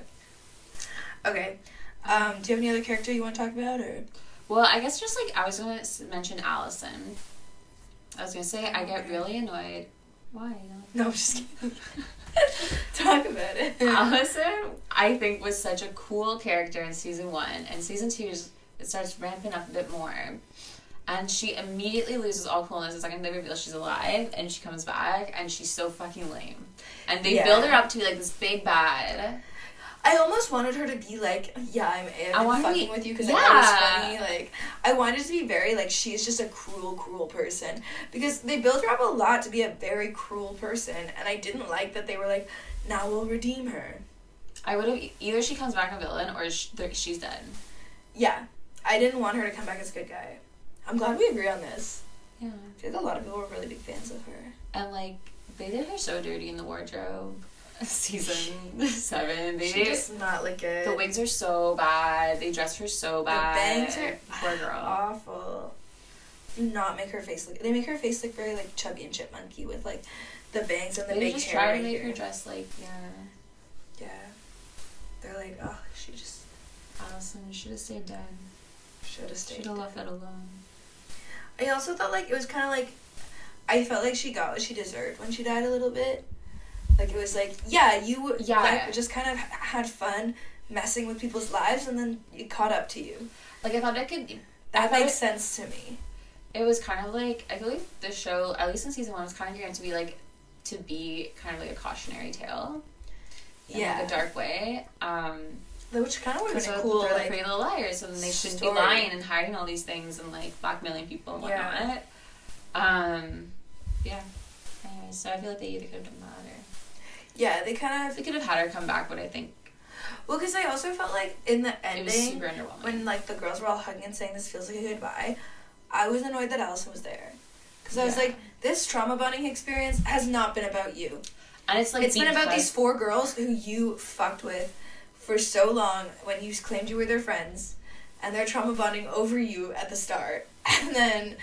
Okay. Do you have any other character you want to talk about, or...? Well, I guess just, like, I was going to mention Allison. I was going to say, I get really annoyed. Why? No, I'm just kidding. Talk about it. Allison, I think, was such a cool character in season 1. And season 2, it starts ramping up a bit more. And she immediately loses all coolness the second they reveal she's alive. And she comes back, and she's so fucking lame. And they build her up to be, like, this big bad... I almost wanted her to be like, yeah, I'm fucking with you because I thought it was funny. Like, I wanted it to be very, like, she's just a cruel, cruel person. Because they built her up a lot to be a very cruel person. And I didn't like that they were like, now we'll redeem her. I would have, either she comes back a villain or she's dead. Yeah. I didn't want her to come back as a good guy. I'm glad we agree on this. Yeah. I feel like a lot of people were really big fans of her. And, like, they did her so dirty in the wardrobe. Season 7. She does not look good. The wigs are so bad. They dress her so bad. The bangs are poor girl. Awful. do not make her face look... They make her face look very, like, chubby and chipmunky with, like, the bangs and the big hair. They just try to make her dress, like, Yeah. They're like, oh, she just... Allison should have stayed dead. Should have left it alone. I also thought, like, it was kind of like... I felt like she got what she deserved when she died a little bit. Like, it was like, you like, just kind of had fun messing with people's lives, and then it caught up to you. Like, I thought it could... That makes sense to me. It was kind of like... I feel like the show, at least in season 1, was kind of geared to be kind of like a cautionary tale. In, like, a dark way. Which kind of would have been cool, they're, like, pretty little liars, so then they shouldn't be lying and hiding all these things and, like, blackmailing people and whatnot. Yeah. Anyway, so I feel like they either could have done that or... Yeah, they could have had her come back, but I think... Well, because I also felt like in the ending... It was super underwhelming. When, like, the girls were all hugging and saying this feels like a goodbye, I was annoyed that Allison was there. Because I was like, this trauma bonding experience has not been about you. And it's, like, it's been about these 4 girls who you fucked with for so long when you claimed you were their friends, and they're trauma bonding over you at the start, and then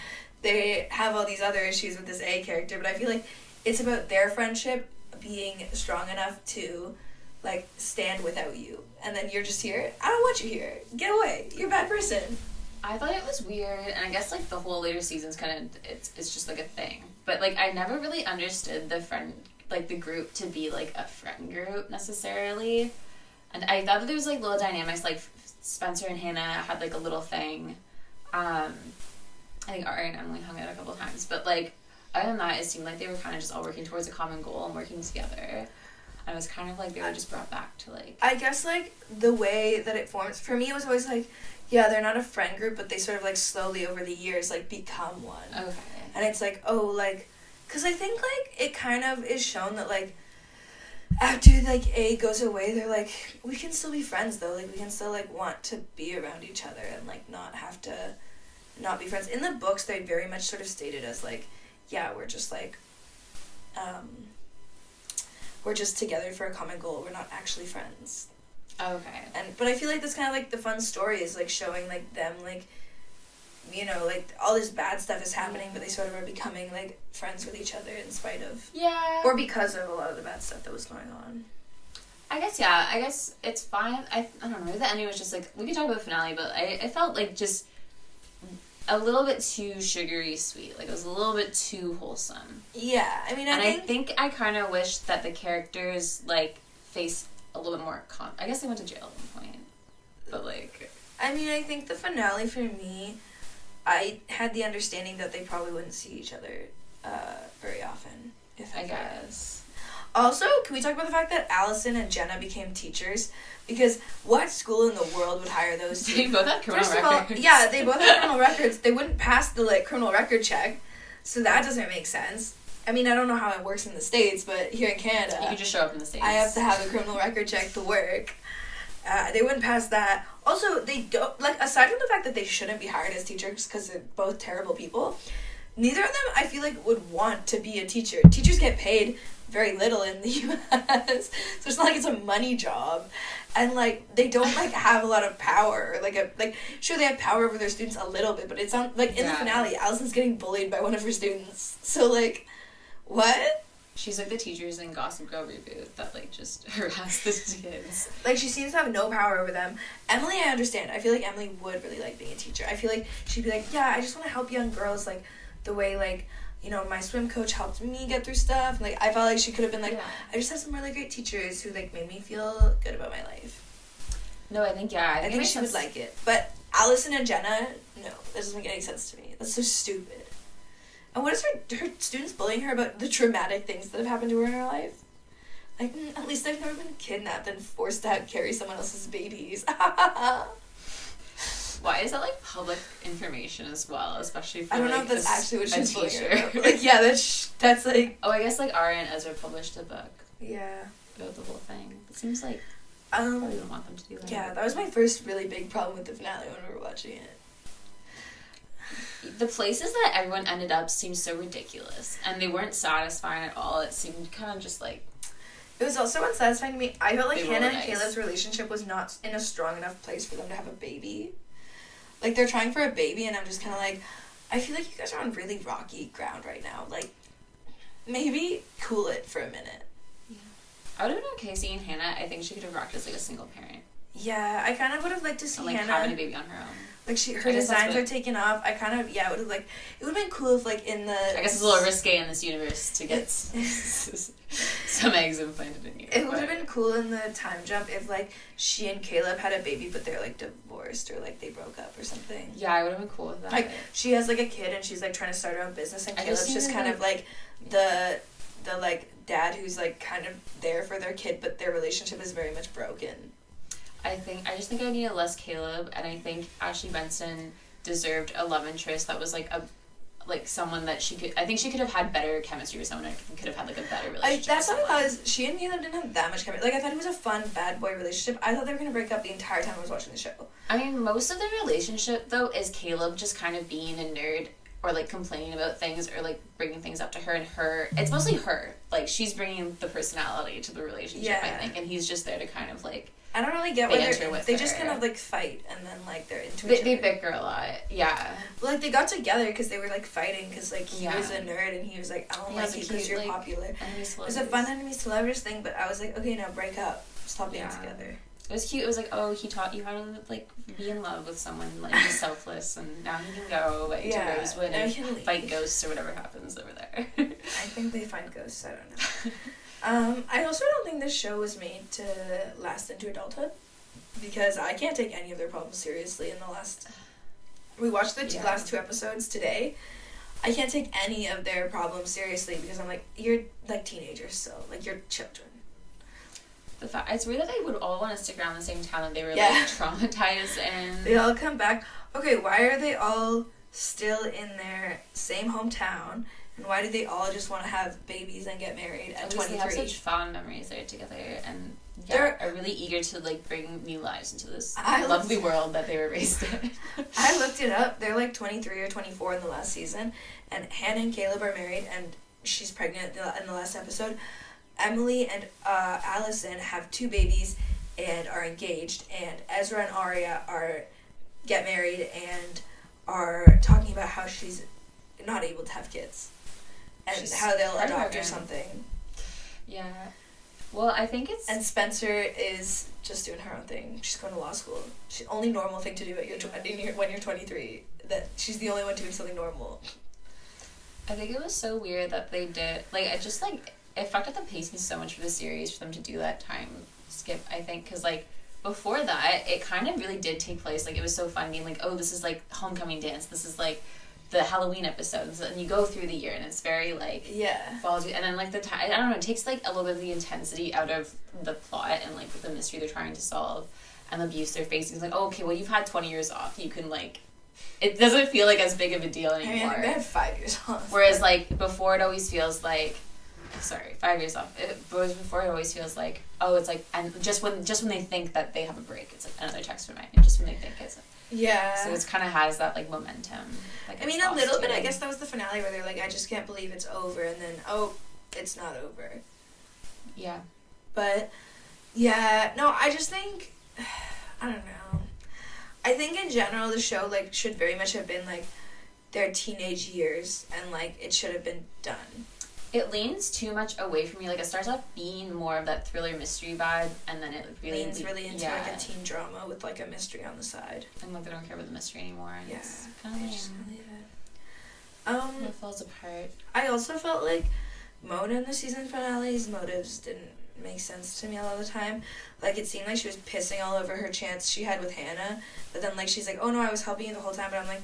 they have all these other issues with this A character, but I feel like it's about their friendship being strong enough to, like, stand without you, and then you're just here. I don't want you here. Get away. You're a bad person. I thought it was weird, and I guess, like, the whole later seasons kind of, it's just, like, a thing. But, like, I never really understood the group to be, like, a friend group, necessarily. And I thought that there was, like, little dynamics, like, Spencer and Hannah had, like, a little thing. I think Ari and Emily hung out a couple times. But, like, other than that, it seemed like they were kind of just all working towards a common goal and working together. And it was kind of like they were just brought back to, like... I guess, like, the way that it forms... For me, it was always, like, yeah, they're not a friend group, but they sort of, like, slowly over the years, like, become one. Okay. And it's like, oh, like... Because I think, like, it kind of is shown that, like, after, like, A goes away, they're like, we can still be friends, though. Like, we can still, like, want to be around each other and, like, not have to not be friends. In the books, they very much sort of stated as, like, yeah, we're just, like, we're just together for a common goal. We're not actually friends. Okay. But I feel like that's kind of, like, the fun story is, like, showing, like, them, like, you know, like, all this bad stuff is happening, but they sort of are becoming, like, friends with each other in spite of... Yeah. Or because of a lot of the bad stuff that was going on. I guess it's fine. I don't know. The ending was just, like... We could talk about the finale, but I felt, like, just a little bit too sugary sweet. Like, it was a little bit too wholesome. Yeah, I mean, I think I kind of wish that the characters, like, faced a little bit more... I guess they went to jail at one point. But, like... I mean, I think the finale for me... I had the understanding that they probably wouldn't see each other very often, if I guess. Also, can we talk about the fact that Allison and Jenna became teachers? Because what school in the world would hire those two? They both had criminal records. Yeah, they both had criminal records. They wouldn't pass the, like, criminal record check, so that doesn't make sense. I mean, I don't know how it works in the States, but here in Canada... You can just show up in the States. I have to have a criminal record check to work. They wouldn't pass that. Also, they don't, like, aside from the fact that they shouldn't be hired as teachers because they're both terrible people, neither of them, I feel like, would want to be a teacher. Teachers get paid very little in the U.S., so it's not like it's a money job. And, like, they don't, like, have a lot of power. Sure, they have power over their students a little bit, but it's on, like, in the finale, Allison's getting bullied by one of her students. So, like, what? She's like the teachers in Gossip Girl reboot that, like, just harass the kids. Like, she seems to have no power over them. Emily, I understand. I feel like Emily would really like being a teacher. I feel like she'd be like, yeah, I just want to help young girls, like, the way, like, you know, my swim coach helped me get through stuff. And, like, I felt like she could have been like, I just had some really great teachers who, like, made me feel good about my life. No, I think, I think she would like it. But Allison and Jenna, no, that doesn't make any sense to me. That's so stupid. And what is her students bullying her about the traumatic things that have happened to her in her life? Like, at least I've never been kidnapped and forced to carry someone else's babies. Why is that, like, public information as well, especially for, I don't know like, if that's actually what she's bullying her about. Like, yeah, that's like... Oh, I guess, like, Ari and Ezra published a book. Yeah. About the whole thing. It seems like I probably don't want them to do that. Yeah, that was my first really big problem with the finale when we were watching it. The places that everyone ended up seemed so ridiculous, and they weren't satisfying at all. It seemed kind of just like... It was also unsatisfying to me. I felt like Hannah and Caleb's relationship was not in a strong enough place for them to have a baby. Like, they're trying for a baby, and I'm just kind of like, I feel like you guys are on really rocky ground right now. Like, maybe cool it for a minute. Yeah. I would have been okay seeing Hannah. I think she could have rocked as, like, a single parent. Yeah, I kind of would have liked to see and, like, Hannah having a baby on her own. Like, her designs are taken off. I kind of, would have, like, it would have been cool if, like, in the... I guess it's a little risque in this universe to get some eggs implanted in you. It would have been cool in the time jump if, like, she and Caleb had a baby, but they're, like, divorced or, like, they broke up or something. Yeah, I would have been cool with that. Like, she has, like, a kid and she's, like, trying to start her own business, and Caleb's just kind of, like, the like, dad who's, like, kind of there for their kid, but their relationship is very much broken. I just think I needed less Caleb, and I think Ashley Benson deserved a love interest that was like someone that she could. I think she could have had better chemistry with someone. And could have had like a better relationship. That's what it was. She and Caleb didn't have that much chemistry. Like, I thought it was a fun bad boy relationship. I thought they were gonna break up the entire time I was watching the show. I mean, most of the relationship though is Caleb just kind of being a nerd or like complaining about things or like bringing things up to her, and her. It's mostly her. Like, she's bringing the personality to the relationship. I think, and he's just there to kind of like. I don't really get why they just kind of, like, fight, and then, like, they're into each other. They bicker a lot, yeah. Well, like, they got together because they were, like, fighting because, like, he was a nerd, and he was like, I don't like you because you're popular. It was a fun enemies to lovers thing, but I was like, okay, now break up. Stop being together. It was cute. It was like, oh, he taught you how to, like, be in love with someone, like, be selfless, and now he can go to Rosewood and fight ghosts or whatever happens over there. I think they find ghosts. I don't know. I also don't think this show was made to last into adulthood, because I can't take any of their problems seriously. We watched the last 2 episodes today. I can't take any of their problems seriously because I'm like, you're like teenagers still, like, you're children. It's weird that they would all want to stick around the same town that they were like traumatized and they all come back. Okay, why are they all still in their same hometown? And why do they all just want to have babies and get married at 23? They have such fond memories there together, and are really eager to like bring new lives into this lovely world that they were raised in. I looked it up. They're like 23 or 24 in the last season, and Hannah and Caleb are married, and she's pregnant in the last episode. Emily and Allison have 2 babies and are engaged, and Ezra and Aria get married and are talking about how she's not able to have kids. And how they'll adopt or something. Yeah. Well, I think it's... And Spencer is just doing her own thing. She's going to law school. Only normal thing to do when you're 23. That she's the only one doing something normal. I think it was so weird that they did... Like, it fucked up the pacing so much for the series for them to do that time skip, I think. Because, like, before that, it kind of really did take place. Like, it was so fun being like, oh, this is, like, homecoming dance. This is, like... the Halloween episodes, and you go through the year, and it's very like follows you, and then like the time, I don't know, it takes like a little bit of the intensity out of the plot and like the mystery they're trying to solve and the abuse they're facing. It's like, oh, okay, well, you've had 20 years off, you can like, it doesn't feel like as big of a deal anymore. I think they had 5 years off. Whereas like before, it always feels like 5 years off. Before it always feels like, oh, it's like, and just when they think that they have a break, it's like another text from mine, and just when they think it's. Yeah. So it kind of has that, like, momentum. Like, I mean, a little bit. I guess that was the finale where they're like, I just can't believe it's over. And then, oh, it's not over. Yeah. But, yeah. No, I just think, I don't know. I think in general, the show, like, should very much have been, like, their teenage years. And, like, it should have been done. It leans too much away from me. Like, it starts off being more of that thriller mystery vibe, and then it really leans really into like a teen drama with like a mystery on the side. And like they don't care about the mystery anymore. And it's kind of just leave it. It falls apart. I also felt like Mona in the season finale's motives didn't make sense to me a lot of the time. Like, it seemed like she was pissing all over her chance she had with Hannah, but then like she's like, oh no, I was helping you the whole time, but I'm like,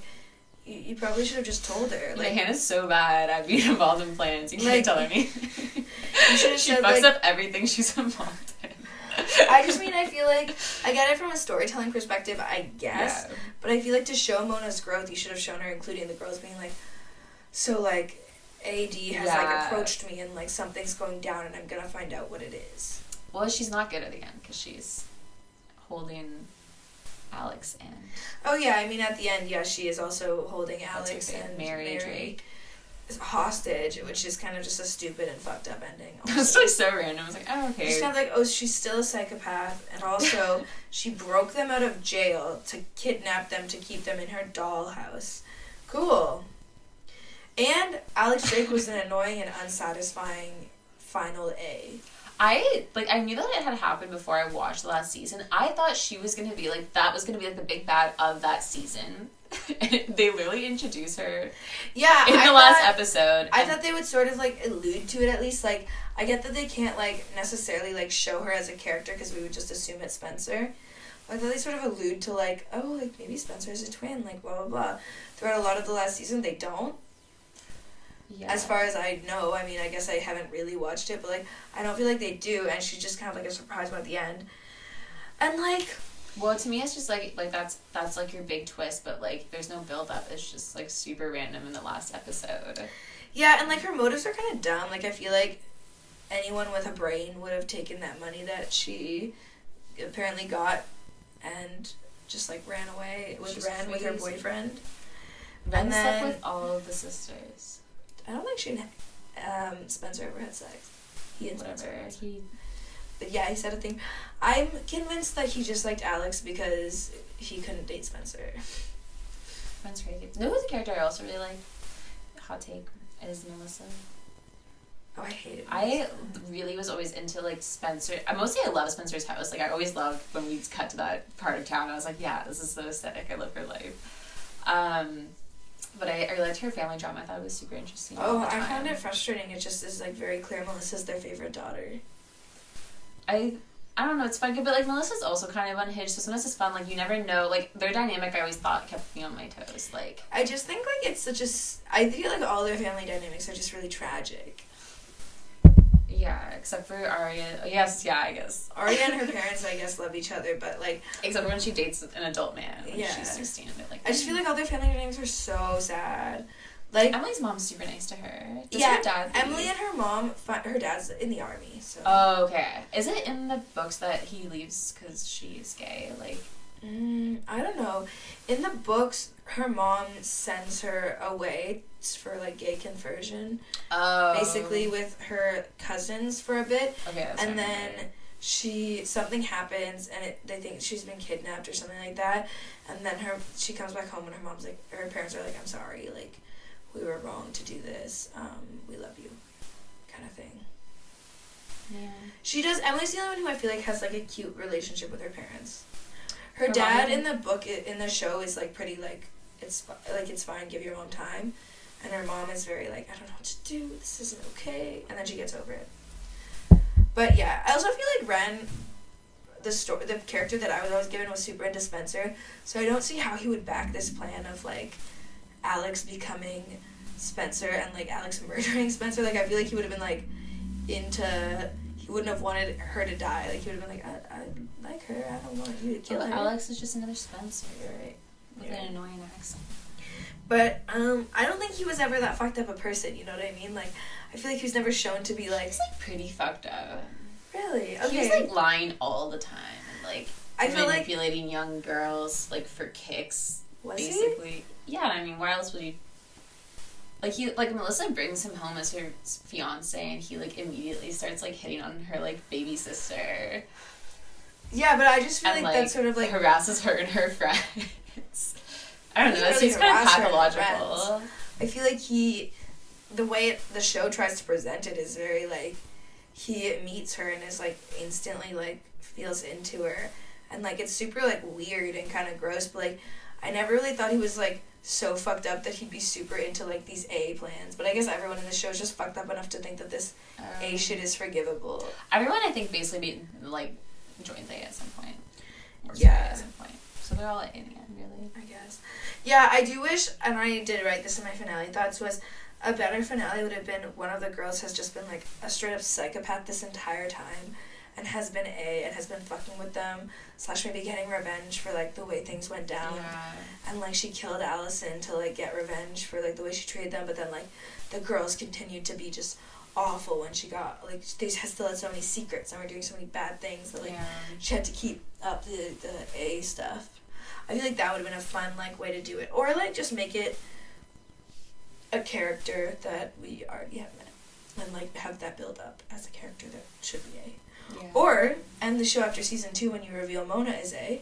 you probably should have just told her. Like, Hannah's so bad at being involved in plans. You can't tell me. You should have she fucks up everything she's involved in. I just mean, I feel like, I get it from a storytelling perspective, I guess, but I feel like to show Mona's growth, you should have shown her including the girls being like, so like, AD has like approached me and like something's going down and I'm gonna find out what it is. Well, she's not good at the end because she's holding Alex and... Oh yeah, I mean at the end, she is also holding Alex and Mary hostage, which is kind of just a stupid and fucked up ending. It's like so random. I was like, oh, okay. It's kind of like, oh, she's still a psychopath, and also she broke them out of jail to kidnap them to keep them in her dollhouse. Cool. And Alex Drake was an annoying and unsatisfying final A. I knew that it had happened before I watched the last season. I thought she was going to be, like, that was going to be, like, the big bad of that season. They literally introduce her in the last episode. I thought they would sort of, like, allude to it at least. Like, I get that they can't, like, necessarily, like, show her as a character because we would just assume it's Spencer. But I thought they sort of allude to, like, oh, like, maybe Spencer's a twin, like, blah, blah, blah. Throughout a lot of the last season, they don't. Yeah. As far as I know, I mean, I guess I haven't really watched it, but, like, I don't feel like they do, and she's just kind of, like, a surprise one at the end. And, like... Well, to me, it's just, like that's, like, your big twist, but, like, there's no build-up. It's just, like, super random in the last episode. Yeah, and, like, her motives are kind of dumb. Like, I feel like anyone with a brain would have taken that money that she apparently got and just, like, ran away with her boyfriend. Ren slept with all of the sisters. I don't think she and Spencer ever had sex. He and Spencer. But yeah, he said a thing. I'm convinced that he just liked Alex because he couldn't date Spencer. That's crazy. No, who's a character I also really like? Hot take is Melissa. Oh, I hated Melissa. I really was always into, like, Spencer. Mostly I love Spencer's house. Like, I always loved when we cut to that part of town. I was like, yeah, this is so aesthetic. I love her life. But I liked her family drama. I thought it was super interesting. Oh, I found it frustrating. It just is, like, very clear Melissa's their favorite daughter. I don't know, it's fun, but, like, Melissa's also kind of unhinged, so sometimes it's fun, like, you never know, like, their dynamic I always thought kept me on my toes, like... I just think, like, it's such a... I feel like all their family dynamics are just really tragic. Yeah, except for Arya. Yes, yeah, I guess. Arya and her parents, I guess, love each other, but, like... Except for when she dates an adult man. When she's 16 and like... I just feel like all their family dynamics are so sad. Like... Emily's mom's super nice to her. Does her dad Emily and her mom... Her dad's in the army, so... Oh, okay. Is it in the books that he leaves because she's gay? Like... I don't know. In the books, her mom sends her away for, like, gay conversion. Oh. Basically with her cousins for a bit. Okay, that's and then something happens and they think she's been kidnapped or something like that. And then she comes back home and her mom's like, her parents are like, I'm sorry, like, we were wrong to do this. We love you. Kind of thing. Yeah. Emily's the only one who I feel like has, like, a cute relationship with her parents. Her dad in the book, in the show, is, like, pretty, like, it's fine, give your mom time. And her mom is very, like, I don't know what to do, this isn't okay. And then she gets over it. But, yeah, I also feel like Ren, the character that I was always given, was super into Spencer. So I don't see how he would back this plan of, like, Alex becoming Spencer and, like, Alex murdering Spencer. Like, I feel like he would have been, like, he wouldn't have wanted her to die. Like, he would have been like, I like her, I don't want you to kill her. Alex is just another Spencer, right? With an annoying accent. But, I don't think he was ever that fucked up a person, you know what I mean? Like, I feel like he was never shown to be, like... He's, like, pretty fucked up. Really? Okay. He was, like, lying all the time and, like, manipulating young girls, like, for kicks. Was basically. He? Yeah, I mean, why else would you... Like, Melissa brings him home as her fiancé, and he, like, immediately starts, like, hitting on her, like, baby sister. Yeah, but I just feel like that's sort of, like... harasses her and her friends. I don't know, that seems kind of pathological. I feel like the way the show tries to present it is very, like, he meets her and is, like, instantly, like, feels into her. And, like, it's super, like, weird and kind of gross, but, like, I never really thought he was, like, so fucked up that he'd be super into, like, these A plans. But I guess everyone in the show is just fucked up enough to think that this A shit is forgivable. Everyone, I think, basically, joins A at some point. Yeah. At some point. So they're all in the end, really. I guess. Yeah, I do wish, and I did write this in my finale thoughts, was a better finale would have been one of the girls has just been, like, a straight up psychopath this entire time and has been A and has been fucking with them / maybe getting revenge for, like, the way things went down. Yeah. And, like, she killed Allison to, like, get revenge for, like, the way she treated them, but then, like, the girls continued to be just awful when she got, like, they still had so many secrets and were doing so many bad things that, like, she had to keep up the A stuff. I feel like that would have been a fun, like, way to do it. Or, like, just make it a character that we already have met. And, like, have that build up as a character that should be A. Yeah. Or end the show after season 2 when you reveal Mona is A.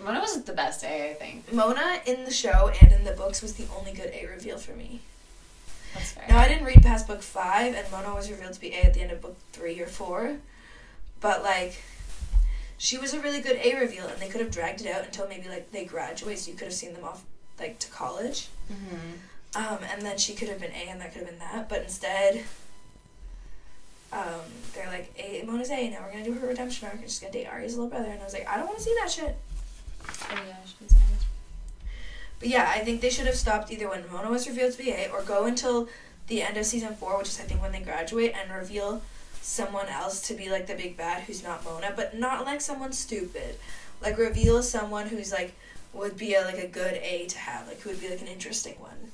Mona was the best A, I think. Mona in the show and in the books was the only good A reveal for me. That's fair. Now, I didn't read past book 5, and Mona was revealed to be A at the end of book 3 or 4. But, like, she was a really good A reveal, and they could have dragged it out until maybe, like, they graduate, so you could have seen them off, like, to college. And then she could have been A, and that could have been that. But instead, they're like, Mona's A, now we're going to do her redemption arc, and she's going to date Arya's little brother. And I was like, I don't want to see that shit. Oh, yeah, she was right. But yeah, I think they should have stopped either when Mona was revealed to be A, or go until the end of season 4, which is I think when they graduate, and reveal someone else to be like the big bad who's not Mona, but not like someone stupid. Like reveal someone who's like would be a good A to have, like who would be like an interesting one.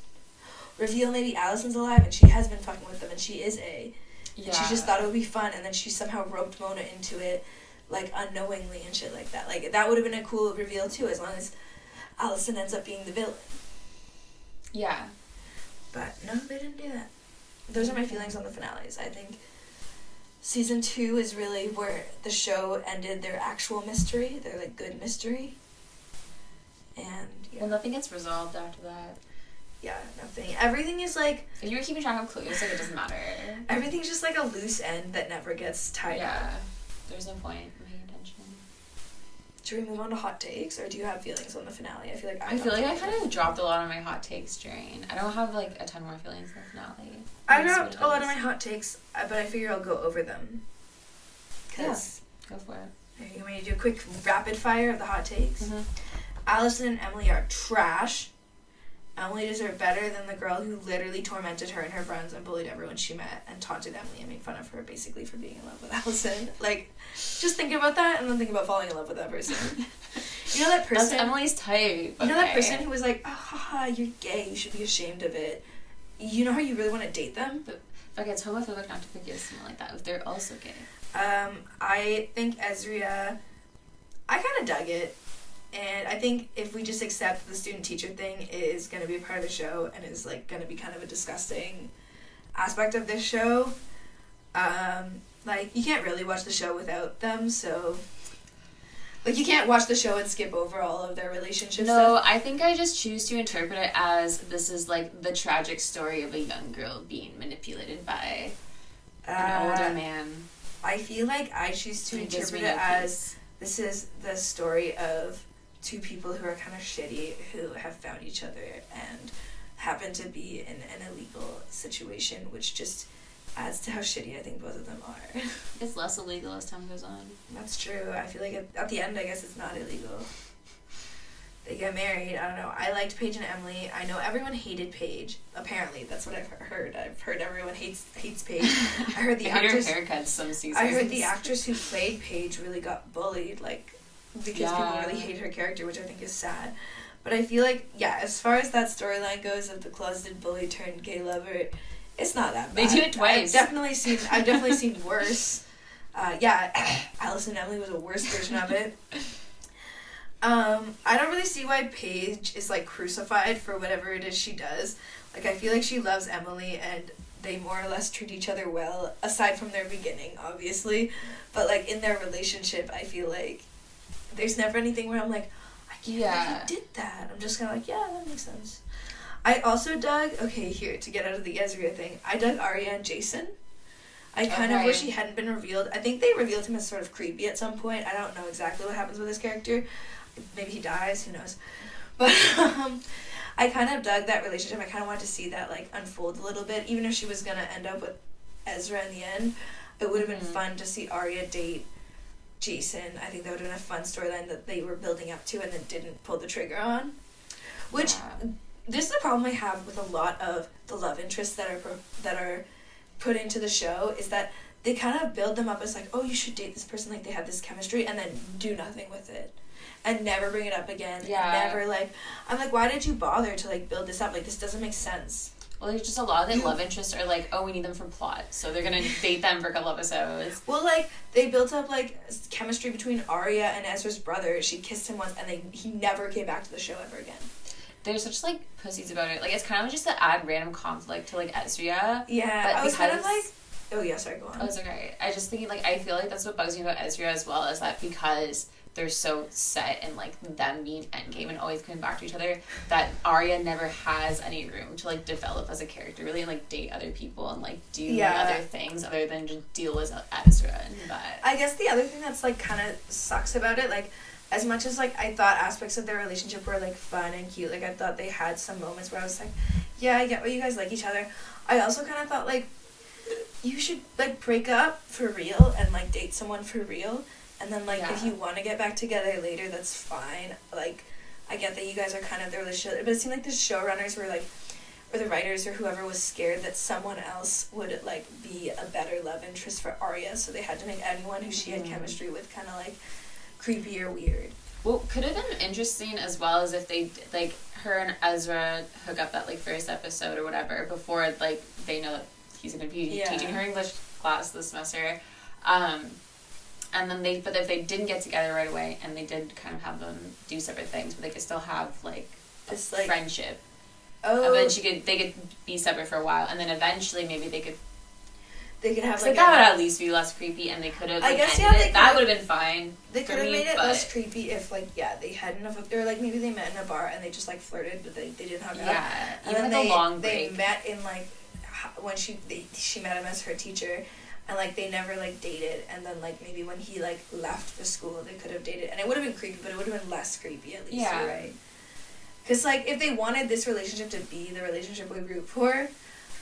Reveal maybe Allison's alive and she has been fucking with them and she is A. Yeah. And she just thought it would be fun, and then she somehow roped Mona into it, like unknowingly and shit like that. Like that would have been a cool reveal too, as long as Allison ends up being the villain. Yeah. But no, they didn't do that. Those are my feelings on the finales. I think season 2 is really where the show ended their actual mystery, their like good mystery. And yeah. Well, nothing gets resolved after that. Yeah, nothing. Everything is like... If you were keeping track of clues, like it doesn't matter. Everything's just like a loose end that never gets tied up. Yeah. There's no point in paying attention. Should we move on to hot takes, or do you have feelings on the finale? I feel like I kind of dropped a lot of my hot takes during. I don't have like a ton more feelings in the finale. I dropped a lot of my hot takes, but I figure I'll go over them. Yeah, go for it. Are you going to do a quick rapid fire of the hot takes? Mm-hmm. Allison and Emily are trash. Emily deserved better than the girl who literally tormented her and her friends and bullied everyone she met and taunted Emily and made fun of her basically for being in love with Allison. Like, just think about that and then think about falling in love with that person. You know that person? That's Emily's type. You know that person who was like, oh, haha, you're gay, you should be ashamed of it. You know how you really want to date them? But like, it's homophobic not to forgive someone like that if they're also gay. I think Ezria, I kind of dug it. And I think if we just accept the student-teacher thing is going to be a part of the show and is, like, going to be kind of a disgusting aspect of this show, like, you can't really watch the show without them, so... Like, you can't watch the show and skip over all of their relationships. No, I think I just choose to interpret it as this is, like, the tragic story of a young girl being manipulated by an older man. I feel like I choose to interpret it as this is the story of... two people who are kind of shitty who have found each other and happen to be in an illegal situation, which just adds to how shitty I think both of them are. It's less illegal as time goes on. That's true. I feel like at the end, I guess it's not illegal. They get married. I don't know. I liked Paige and Emily. I know everyone hated Paige. Apparently, that's what I've heard. I've heard everyone hates Paige. I heard the actress. Her haircuts some seasons. I heard the actress who played Paige really got bullied, like. Because people really hate her character, which I think is sad. But I feel like, yeah, as far as that storyline goes of the closeted bully turned gay lover, it's not that bad. They do it twice. I've definitely seen worse. Yeah, Allison and Emily was a worse version of it. I don't really see why Paige is, like, crucified for whatever it is she does. Like, I feel like she loves Emily, and they more or less treat each other well, aside from their beginning, obviously. But, like, in their relationship, I feel like there's never anything where I'm like, I can't believe he did that. I'm just kind of like, yeah, that makes sense. I also dug, to get out of the Ezria thing, I dug Arya and Jason. I kind of wish he hadn't been revealed. I think they revealed him as sort of creepy at some point. I don't know exactly what happens with his character. Maybe he dies, who knows. But I kind of dug that relationship. I kind of wanted to see that, like, unfold a little bit. Even if she was going to end up with Ezra in the end, it would have been fun to see Arya date Jason. I think that would have been a fun storyline that they were building up to and then didn't pull the trigger on. Which, this is a problem I have with a lot of the love interests that are put into the show, is that they kind of build them up as like, oh, you should date this person, like they have this chemistry, and then do nothing with it. And never bring it up again. Yeah. And never, like, I'm like, why did you bother to, like, build this up? Like, this doesn't make sense. Well, there's just a lot of the love interests are like, oh, we need them for plot, so they're gonna date them for a couple episodes. Well, like, they built up, like, chemistry between Arya and Ezra's brother. She kissed him once, and he never came back to the show ever again. They're such, like, pussies about it. Like, it's kind of just to add random conflict to, like, Ezria. Yeah, but I was kind of like... Oh, yeah, sorry, go on. Oh, it's okay. I just thinking, like, I feel like that's what bugs me about Ezria as well, is that because they're so set in, like, them being endgame and always coming back to each other that Arya never has any room to, like, develop as a character, really, and, like, date other people and, like, do other things other than just deal with Ezra and that. I guess the other thing that's, like, kind of sucks about it, like, as much as, like, I thought aspects of their relationship were, like, fun and cute, like, I thought they had some moments where I was like, yeah, I get why you guys like each other. I also kind of thought, like, you should, like, break up for real and, like, date someone for real. And then, like, if you want to get back together later, that's fine. Like, I get that you guys are kind of the relationship. But it seemed like the showrunners were, like, or the writers or whoever was scared that someone else would, like, be a better love interest for Arya. So they had to make anyone who she had chemistry with kind of, like, creepy or weird. Well, could have been interesting as well as if they, like, her and Ezra hook up that, like, first episode or whatever before, like, they know that he's going to be teaching her English class this semester. And then but if they didn't get together right away and they did kind of have them do separate things, but they could still have, like, this, like, friendship. Oh. And then they could be separate for a while, and then eventually maybe they could have, like, that would at least be less creepy, and they could have, like, I guess, ended it. That would have been fine. They could have made it less creepy if, like, they hadn't have, or, like, maybe they met in a bar and they just, like, flirted, but they didn't hook up. Yeah, and even with a long break. They met in, like, when she met him as her teacher, and, like, they never, like, dated, and then, like, maybe when he, like, left the school, they could have dated, and it would have been creepy, but it would have been less creepy, at least, you're right. Because, like, if they wanted this relationship to be the relationship we root for,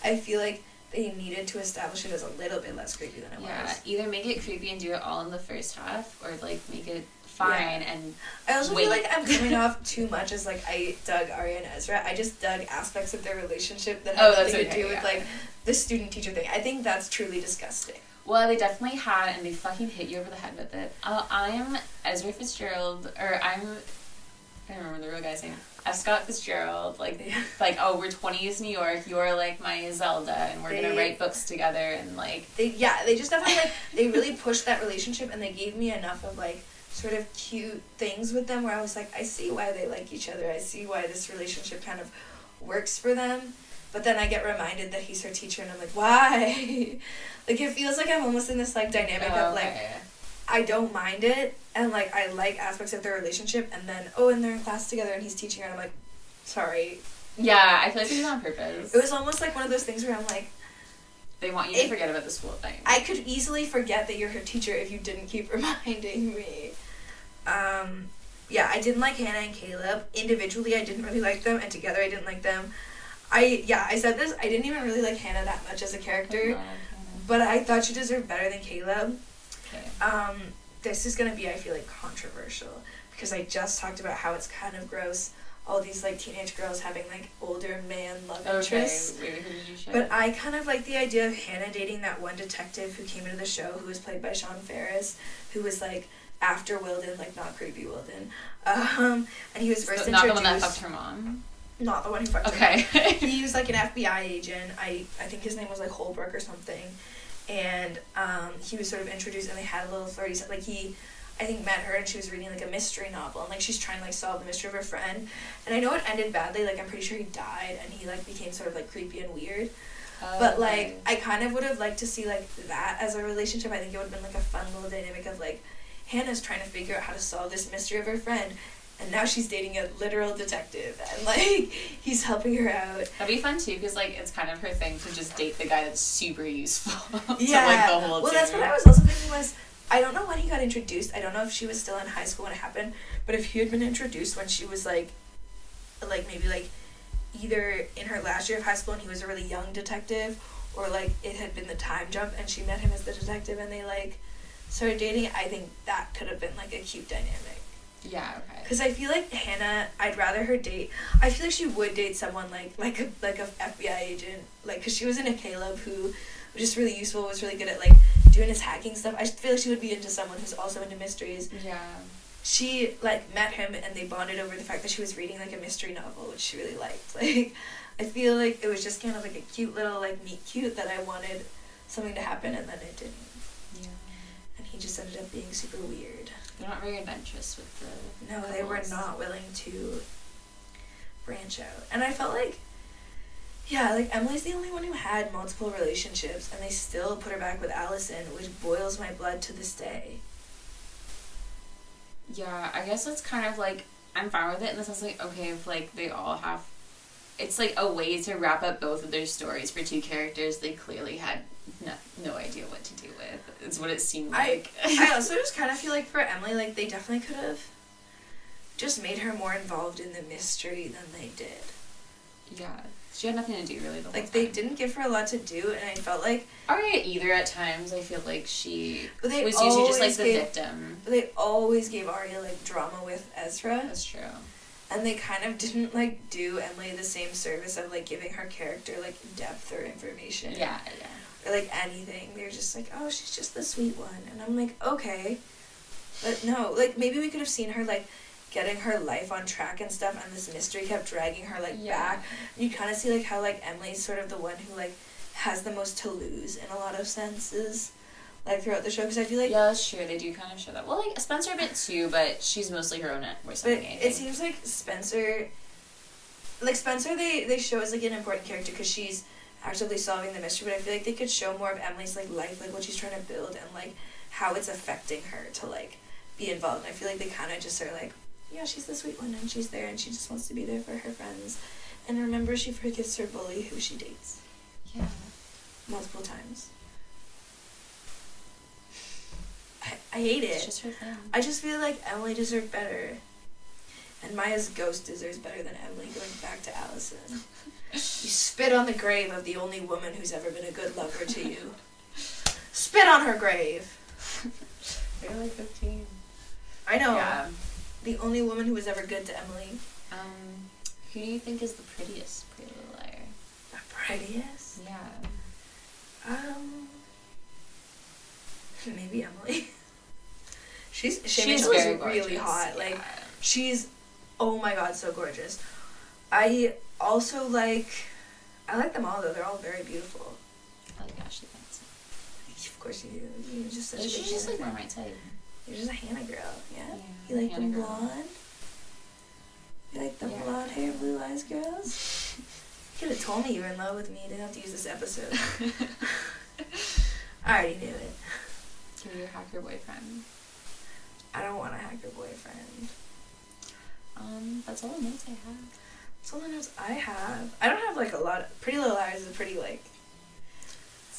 I feel like they needed to establish it as a little bit less creepy than it was. Yeah, either make it creepy and do it all in the first half, or, like, make it fine and I also feel like I'm coming off too much as, like, I dug Arya and Ezra. I just dug aspects of their relationship that had nothing to do with, like, the student-teacher thing. I think that's truly disgusting. Well, they definitely had, and they fucking hit you over the head with it. I am Ezra Fitzgerald, or I don't remember the real guy's name. I'm Scott Fitzgerald, like, oh, we're 20s New York, you're, like, my Zelda, and we're gonna write books together, and, like... They just definitely, like, they really pushed that relationship, and they gave me enough of, like, sort of cute things with them where I was like, I see why they like each other, I see why this relationship kind of works for them, but then I get reminded that he's her teacher, and I'm like, why? Like, it feels like I'm almost in this, like, dynamic of, like, I don't mind it, and, like, I like aspects of their relationship, and then, and they're in class together, and he's teaching her, and I'm like, sorry. Yeah, I feel like they did it on purpose. It was almost like one of those things where I'm like... They want you to forget about the school thing. I could easily forget that you're her teacher if you didn't keep reminding me. I didn't like Hannah and Caleb. Individually, I didn't really like them, and together I didn't like them. I said this, I didn't even really like Hannah that much as a character, but I thought she deserved better than Caleb. Okay. This is gonna be, I feel like, controversial, because I just talked about how it's kind of gross, all these, like, teenage girls having, like, older man love interests. Wait, who did you say? But I kind of like the idea of Hannah dating that one detective who came into the show, who was played by Sean Ferris, who was, like, after Wilden, like, not creepy Wilden. And he was first introduced... Not the one that fucked her mom? Not the one who fucked her mom. He was, like, an FBI agent. I think his name was, like, Holbrook or something. And he was sort of introduced, and they had a little flirty... Like, he... I think met her and she was reading, like, a mystery novel, and, like, she's trying to, like, solve the mystery of her friend, and I know it ended badly, like, I'm pretty sure he died, and he, like, became sort of, like, creepy and weird, but, like, I kind of would have liked to see, like, that as a relationship. I think it would have been, like, a fun little dynamic of, like, Hannah's trying to figure out how to solve this mystery of her friend, and now she's dating a literal detective, and, like, he's helping her out. That'd be fun, too, because, like, it's kind of her thing to just date the guy that's super useful to, yeah. like, the whole well, team. That's what I was also thinking was, I don't know when he got introduced. I don't know if she was still in high school when it happened, but if he had been introduced when she was, like maybe, like, either in her last year of high school and he was a really young detective, or, like, it had been the time jump and she met him as the detective and they, like, started dating, I think that could have been, like, a cute dynamic. Yeah, okay. Because I feel like Hannah, I'd rather her date... I feel like she would date someone, like a FBI agent, like, because she was in a Caleb who was just really useful, was really good at, like, doing his hacking stuff. I feel like she would be into someone who's also into mysteries. Yeah. She, like, met him and they bonded over the fact that she was reading, like, a mystery novel, which she really liked. Like, I feel like it was just kind of, like, a cute little, like, meet cute that I wanted something to happen, and then it didn't. Yeah. And he just ended up being super weird. They're not very adventurous with the... No, they were not willing to branch out. And I felt like, yeah, like, Emily's the only one who had multiple relationships, and they still put her back with Allison, which boils my blood to this day. Yeah, I guess it's kind of like, I'm fine with it in the sense like, okay, if like they all have, it's like a way to wrap up both of their stories for two characters they clearly had no idea what to do with. It's what it seemed like. I also just kind of feel like for Emily, like they definitely could have just made her more involved in the mystery than they did. Yeah, she had nothing to do really the whole time. They didn't give her a lot to do, and I felt like Aria either at times. I feel like she was usually just like the victim. But they always gave Aria like drama with Ezra. That's true. And they kind of didn't like do Emily the same service of like giving her character like depth or information. Yeah. Or like anything. They're just like, oh, she's just the sweet one, and I'm like, okay, but no, like maybe we could have seen her like getting her life on track and stuff, and this mystery kept dragging her like back. You kind of see like how like Emily's sort of the one who like has the most to lose in a lot of senses, like throughout the show, because I feel like that's true. They do kind of show that. Well, like Spencer a bit too, but she's mostly her own worst enemy. It seems like Spencer they show as like an important character because she's actively solving the mystery, but I feel like they could show more of Emily's like life, like what she's trying to build, and like how it's affecting her to like be involved. And I feel like they kind of just are like, yeah, she's the sweet one, and she's there, and she just wants to be there for her friends. And remember, she forgives her bully who she dates. Yeah. Multiple times. I hate it. It's just her thing. I just feel like Emily deserved better. And Maya's ghost deserves better than Emily, going back to Allison. You spit on the grave of the only woman who's ever been a good lover to you. Spit on her grave! You're like 15. I know. Yeah. The only woman who was ever good to Emily. Who do you think is the prettiest Pretty Little Liar? The prettiest? Yeah. Maybe Emily. She's very gorgeous. really hot. Yeah. Like, she's, oh my god, so gorgeous. I also like them all though. They're all very beautiful. I like Ashley Benson. Of course you do. You're just such a big She's just like Hannah more fan. my type. You're just a Hannah girl, yeah? Yeah, You like Hannah them girl. blonde? You like the blonde hair, blue eyes girls? You could have told me you were in love with me. You didn't have to use this episode. I already knew it. You're your hacker boyfriend. I don't want a hacker boyfriend. That's all the notes I have. That's all the notes I have. I don't have like a lot. Pretty Little Liars is a pretty like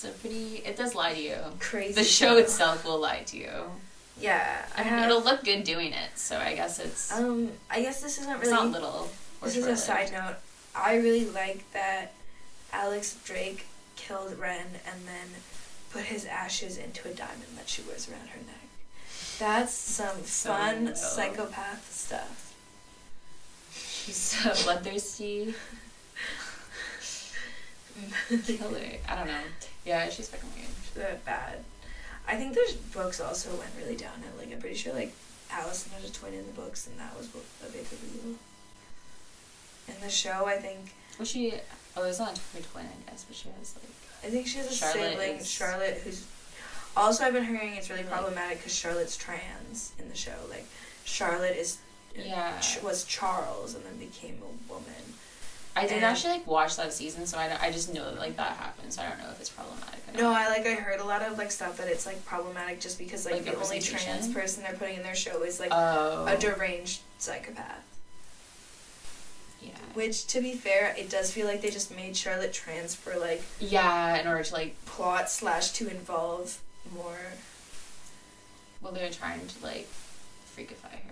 So pretty. It does lie to you. crazy. The show itself will lie to you. Yeah, I mean, it'll look good doing it. So I guess it's. I guess this isn't really. It's not little. This is a side note. I really like that Alex Drake killed Ren and then put his ashes into a diamond that she wears around her neck. That's some fun psychopath stuff. She's so bloodthirsty. Killer. I don't know. Yeah, she's fucking weird. They're bad. I think those books also went really downhill. Like, I'm pretty sure, like, Allison had a twin in the books, and that was a big deal. In the show, I think... Was she... Oh, it's not her twin, I guess, but she has, like... I think she has a Charlotte sibling, Charlotte, who's... Also, I've been hearing it's really problematic because Charlotte's trans in the show. Like, Charlotte is... Yeah. Was Charles and then became a woman. I didn't actually like watch that season, so I just know that like that happens. So I don't know if it's problematic or not. No, I heard a lot of like stuff that it's like problematic just because like the only trans person they're putting in their show is like a deranged psychopath. Yeah. Which, to be fair, it does feel like they just made Charlotte trans for like in order to like plot / to involve more. Well, they're trying to like freakify her.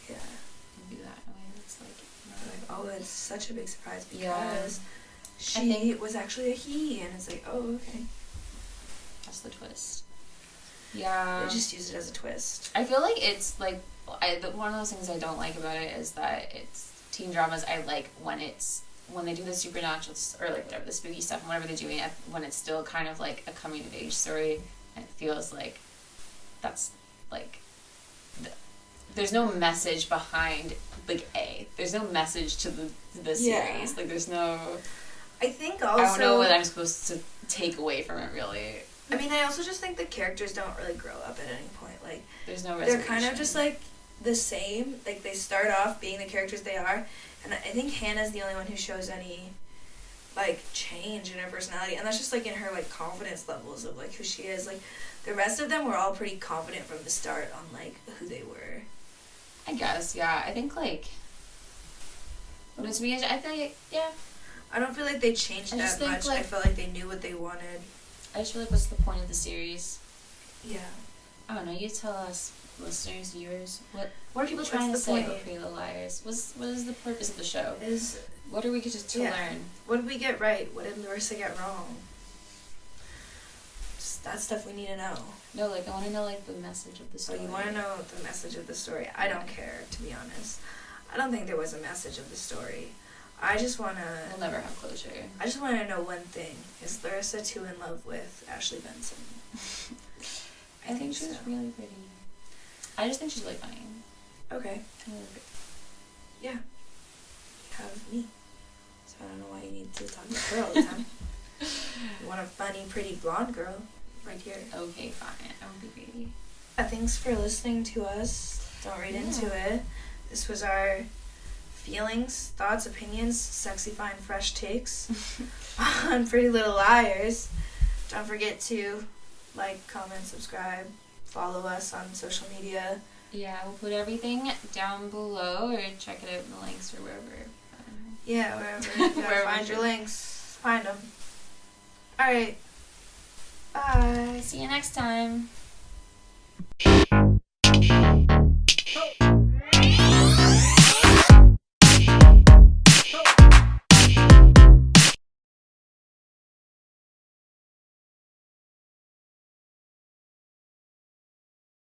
Yeah. And do that in a way that's like. Oh, it's such a big surprise because she was actually a he, and it's like, oh, okay. That's the twist. Yeah. They just use it as a twist. I feel like it's like one of those things I don't like about it is that it's teen dramas. I like when they do the supernatural or like whatever the spooky stuff and whatever they're doing when it's still kind of like a coming of age story, and it feels like that's like. There's no message behind, like, there's no message to the series. Yeah. Like, there's no... I think also... I don't know what I'm supposed to take away from it, really. I mean, I also just think the characters don't really grow up at any point. Like, there's no resolution. They're kind of just, like, the same. Like, they start off being the characters they are. And I think Hannah's the only one who shows any, like, change in her personality. And that's just, like, in her, like, confidence levels of, like, who she is. Like, the rest of them were all pretty confident from the start on, like, who they were. I guess, yeah. I think, like, but to me, I feel like, yeah. I don't feel like they changed that much. Like, I felt like they knew what they wanted. I just feel like, what's the point of the series? Yeah. I don't know. You tell us, listeners, viewers, what are people trying to say about Pretty Little Liars? What is the purpose of the show? What are we to learn? What did we get right? What did Larissa get wrong? Just that stuff we need to know. No, like, I want to know, like, the message of the story. Oh, you want to know the message of the story? I don't care, to be honest. I don't think there was a message of the story. I just want to... We'll never have closure. I just want to know one thing. Is Larissa too in love with Ashley Benson? I think she's really pretty. I just think she's really funny. Okay. I love it. Yeah. You have me. So I don't know why you need to talk about her all the time. You want a funny, pretty blonde girl right here. Okay, fine. I won't be greedy. Thanks for listening to us. Don't read into it. This was our feelings, thoughts, opinions, sexy, fine, fresh takes on Pretty Little Liars. Don't forget to like, comment, subscribe, follow us on social media. Yeah, we'll put everything down below, or check it out in the links or wherever. Yeah, wherever. You gotta find your links. Find them. Alright. Bye. See you next time.